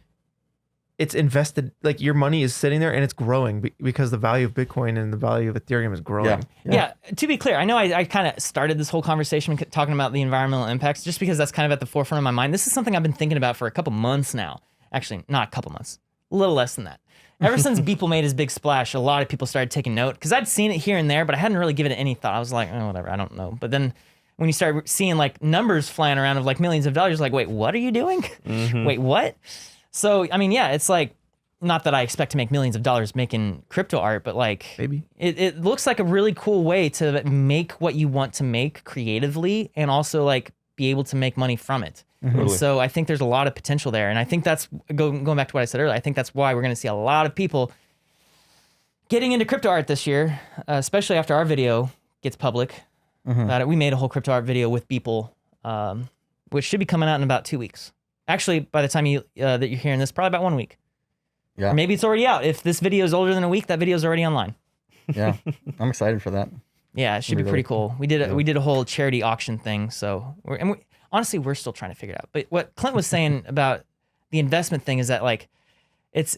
it's invested, like your money is sitting there and it's growing because the value of Bitcoin and the value of Ethereum is growing. Yeah. To be clear, I know I kind of started this whole conversation talking about the environmental impacts just because that's kind of at the forefront of my mind. This is something I've been thinking about for a couple months now. Actually, not a couple months, a little less than that. Ever since Beeple made his big splash, a lot of people started taking note because I'd seen it here and there, but I hadn't really given it any thought. I was like, oh, whatever, I don't know. But then when you start seeing like numbers flying around of like millions of dollars, like, wait, what are you doing? Wait, what? So, I mean, yeah, it's like, not that I expect to make millions of dollars making crypto art, but like Maybe. it looks like a really cool way to make what you want to make creatively and also like be able to make money from it. And so I think there's a lot of potential there. And I think that's going back to what I said earlier. I think that's why we're going to see a lot of people getting into crypto art this year, especially after our video gets public about it. We made a whole crypto art video with Beeple, which should be coming out in about 2 weeks. Actually, by the time that you're hearing this, probably about 1 week. Yeah. Or maybe it's already out. If this video is older than a week, that video is already online. Yeah. I'm excited for that. Yeah, it should be pretty cool. We did a whole charity auction thing. So honestly, we're still trying to figure it out. But what Clint was saying about the investment thing is that like it's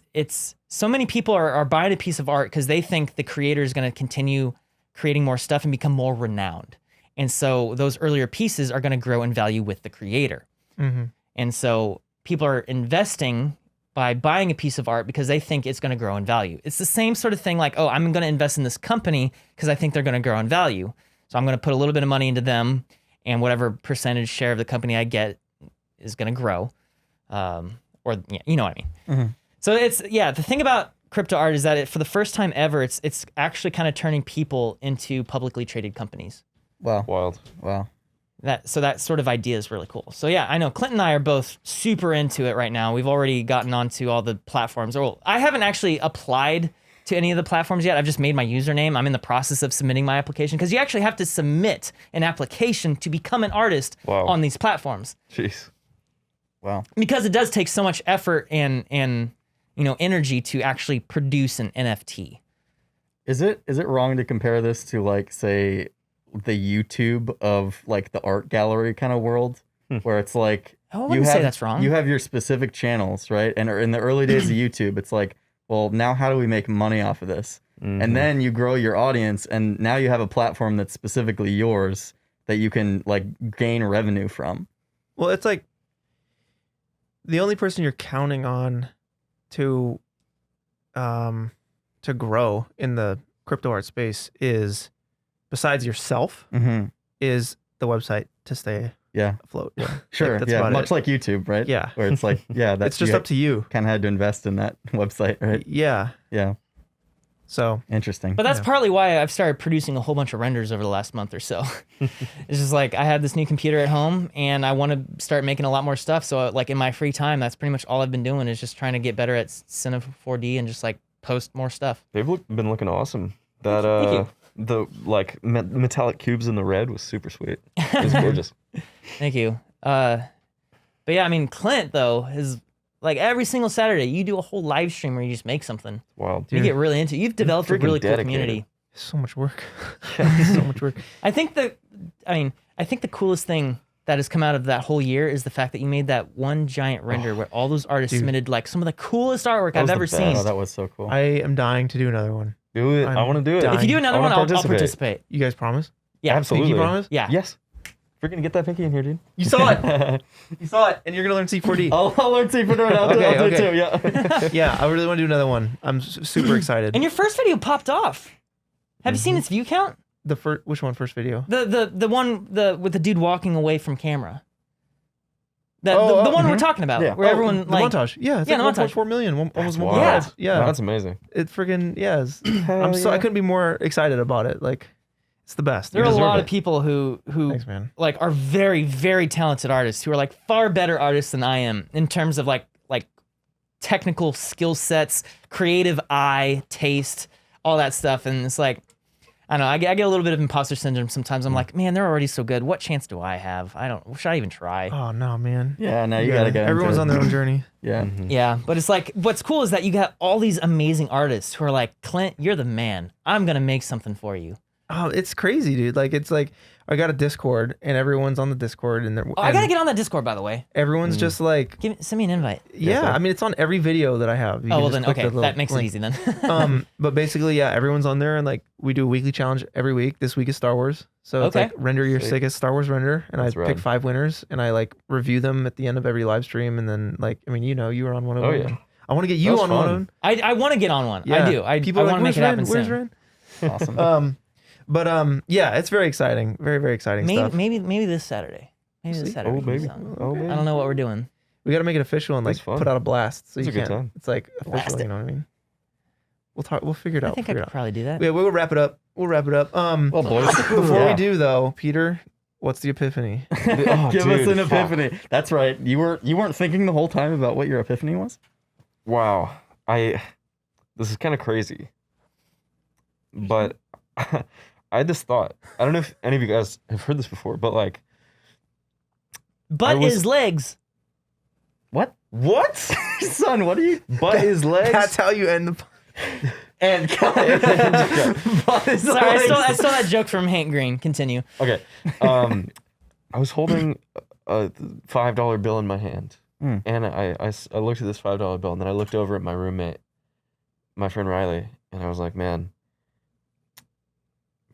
so many people are buying a piece of art because they think the creator is going to continue creating more stuff and become more renowned. And so those earlier pieces are going to grow in value with the creator. And so people are investing by buying a piece of art because they think it's going to grow in value. It's the same sort of thing like, oh, I'm going to invest in this company because I think they're going to grow in value. So I'm going to put a little bit of money into them, and whatever percentage share of the company I get is going to grow. Or you know what I mean? So it's, the thing about crypto art is that for the first time ever, it's actually kind of turning people into publicly traded companies. Wow. Wild. Wow. That sort of idea is really cool. So yeah, I know Clint and I are both super into it right now. We've already gotten onto all the platforms. Well, I haven't actually applied to any of the platforms yet. I've just made my username. I'm in the process of submitting my application because you actually have to submit an application to become an artist on these platforms. Jeez. Wow. Because it does take so much effort and energy to actually produce an NFT. Is it wrong to compare this to like, say, the YouTube of like the art gallery kind of world, where it's like I wouldn't say that's wrong. You have your specific channels, right? And in the early days of YouTube, it's like, well, now how do we make money off of this? And then you grow your audience, and now you have a platform that's specifically yours that you can like gain revenue from. Well, it's like the only person you're counting on to grow in the crypto art space besides yourself, is the website to stay afloat. Yeah, sure. Like, yeah, much like YouTube, right? Yeah, where it's like, that's it's just up to you. Kind of had to invest in that website, right? Yeah. So interesting. But that's partly why I've started producing a whole bunch of renders over the last month or so. It's just like I had this new computer at home, and I want to start making a lot more stuff. So like in my free time, that's pretty much all I've been doing is just trying to get better at Cinema 4D and just like post more stuff. They've been looking awesome. That Thank you. The like metallic cubes in the red was super sweet. It was gorgeous. Thank you. But yeah, I mean, Clint though is like every single Saturday you do a whole live stream where you just make something. Wow. You get really into it. You've developed a really cool dedicated. community. So much work. So much work. I think the coolest thing that has come out of that whole year is the fact that you made that one giant render where all those artists submitted like some of the coolest artwork I've ever seen. Oh, that was so cool. I am dying to do another one. Do it. I want to do it. dying. If you do another one, I'll participate. You guys promise? Yeah, Absolutely. Pinky promise? Yeah. Yes. We're gonna get that pinky in here, dude. You saw it. You saw it, and you're gonna learn C4D. I'll learn C4D. I'll do it too. Yeah. Yeah, I really want to do another one. I'm super excited. And your first video popped off. Have you seen its view count? Which one? First video? The one with the dude walking away from camera. The one we're talking about, Yeah. where everyone the like montage. Yeah, it's Yeah, like the montage. 1.4 million, almost Wow. 1.5. Yeah, That's amazing. it friggin' Hell I couldn't be more excited about it. Like, it's the best. there are a deserve lot it. of people who Thanks, man. like are very, very talented artists who are like far better artists than I am in terms of like technical skill sets, creative eye, taste, all that stuff. And it's like, I know. I get a little bit of imposter syndrome sometimes. I'm like, man, they're already so good. What chance do I have? Should I even try? Oh no, man. Yeah, no, you gotta get. Everyone's on their own journey. Yeah. Yeah, but it's like, what's cool is that you got all these amazing artists who are like, Clint, you're the man. I'm gonna make something for you. Oh, it's crazy, dude. Like, it's like I got a Discord and everyone's on the Discord and I gotta get on that Discord, by the way. Everyone's just like, Send me an invite. yeah. I mean, it's on every video that I have. You Oh, can well just then, click okay, the little that makes it link. easy then. But basically, yeah, everyone's on there and like we do a weekly challenge every week. This week is Star Wars. So it's Okay. like render your sickest Star Wars render. And That's I pick rad. 5 winners and I like review them at the end of every live stream. And then like, I mean, you were on one of Oh, them. yeah. I want to get you That was on one of fun. them. I want to get on one. Yeah. I do. I People are want to like, make it happen Where's soon. Ren? Awesome. Yeah, it's very exciting. Very, very exciting stuff. Maybe this Saturday. Maybe this Saturday. Oh, baby. So, Oh, baby. I don't know what we're doing. We got to make it official and like It's fun. put out a blast. So It's you a good can't. time. It's like Blast official. it. You know what I mean? We'll talk. We'll figure it out. I think I Figure could it probably do that. out. Yeah, we'll wrap it up. We'll wrap it up. Well, boys. Before we do though, Peter, what's the epiphany? Oh, Give us dude, an fuck. epiphany. That's right. You weren't thinking the whole time about what your epiphany was? Wow. This is kind of crazy. But I had this thought. I don't know if any of you guys have heard this before, but like, Butt was- is legs. What? what? Son, what are you? Butt is legs. That's how you end the. And Sorry, I stole that joke from Hank Green. Continue. Okay. I was holding a $5 bill in my hand, and I looked at this $5 bill, and then I looked over at my roommate, my friend Riley, and I was like, man,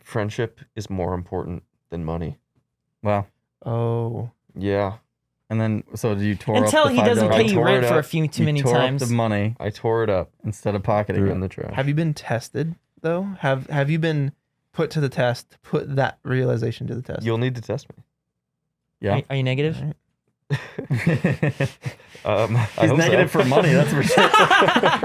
friendship is more important than money. Wow. Oh. Yeah. And then, so you tore Until up the he doesn't $5 pay I you tore rent it for a up. few too You many tore up times. the money I tore it up, instead of pocketing threw it in it. the trash. Have you been tested though? Have you been put to the test? Put that realization to the test. You'll need to test me. Yeah. Are you negative? I He's hope negative so. for money, that's for sure.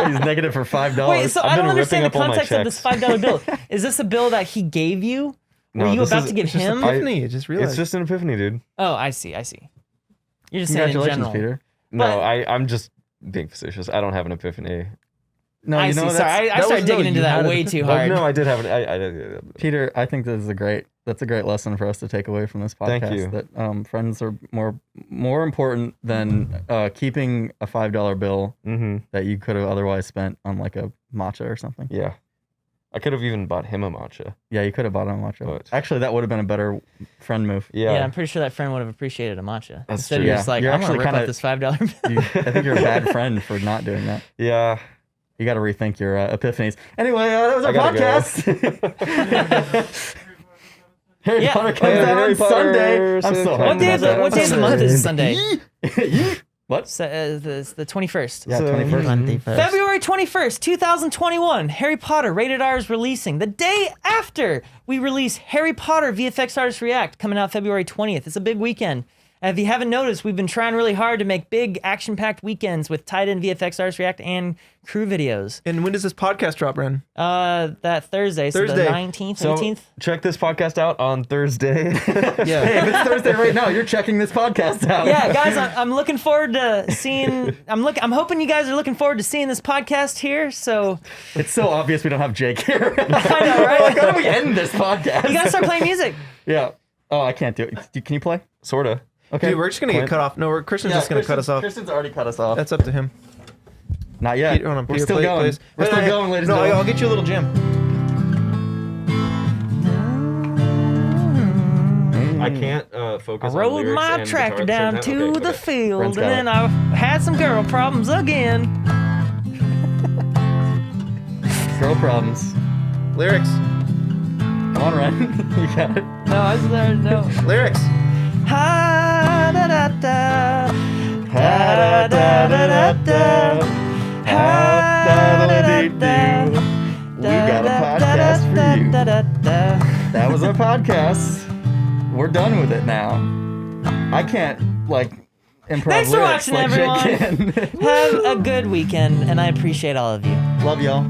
He's negative for $5. Wait, so I've I don't been understand the ripping up all my context of this checks. $5 bill. Is this a bill that he gave you? No, Were you this about is- to give It's just him? epiphany. You just realized. It's just an epiphany, dude. Oh, I see. You're just saying in Congratulations, general. Peter. No, But- I'm just being facetious. I don't have an epiphany. No, I you see. know, Sorry, I that started was- digging no, into you that had way it. too Oh, hard. no, I did have an. Peter, I think this is a great lesson for us to take away from this podcast. Thank you. That friends are more important than keeping a $5 bill that you could have otherwise spent on like a matcha or something. Yeah. I could have even bought him a matcha. Yeah, you could have bought a matcha. But- Actually, that would have been a better friend move. Yeah, I'm pretty sure that friend would have appreciated a matcha. That's Instead true. of Yeah. just like, You're I'm gonna actually rip kinda- up this $5 bill. I think you're a bad friend for not doing that. Yeah. You got to rethink your epiphanies. Anyway, that was our I gotta go. podcast. Harry Yeah. Potter comes Oh, yeah, out Harry on Sunday. Potter, I'm so so hyped What day about of the that. what day of the month is Sunday? What? The 21st. Yeah, So- 21st. February 21st, 2021, Harry Potter Rated R is releasing. The day after we release Harry Potter VFX Artists React, coming out February 20th. It's a big weekend. And if you haven't noticed, we've been trying really hard to make big action-packed weekends with tied-in VFX Artists React and crew videos. And when does this podcast drop, Ren? That Thursday, so the Thursday. 19th, So 18th. check this podcast out on Thursday. Yeah. Hey, if it's Thursday right now, you're checking this podcast out. Yeah, guys, I'm looking forward to seeing. I'm hoping you guys are looking forward to seeing this podcast here. So It's so obvious we don't have Jake here. I know, right? Like, how do we end this podcast? You gotta start playing music. Yeah. Oh, I can't do it. Can you play? Sorta. Okay. Dude, we're just gonna get cut off. No, Christian's just gonna cut us off. Kristen's already cut us off. That's up to him. Not yet. Hold on, We're Peter, still play- going. play this. We're still going, ladies No, and I'll gentlemen. get you a little gem. I can't focus on Rode lyrics my and tractor guitar down at the same to time. the Okay. field, Brent's and got then I had some girl problems again. Girl problems. Lyrics. Come on, Ryan. You got it. No, I was there. No. Lyrics. Ha da da da. Ha da da da da. Ha da da da. We got a podcast for you. Da da da. That was our podcast. We're done with it now. I can't like improv Thanks for lyrics watching, like everyone. Jake can. Have a good weekend, and I appreciate all of you. Love y'all.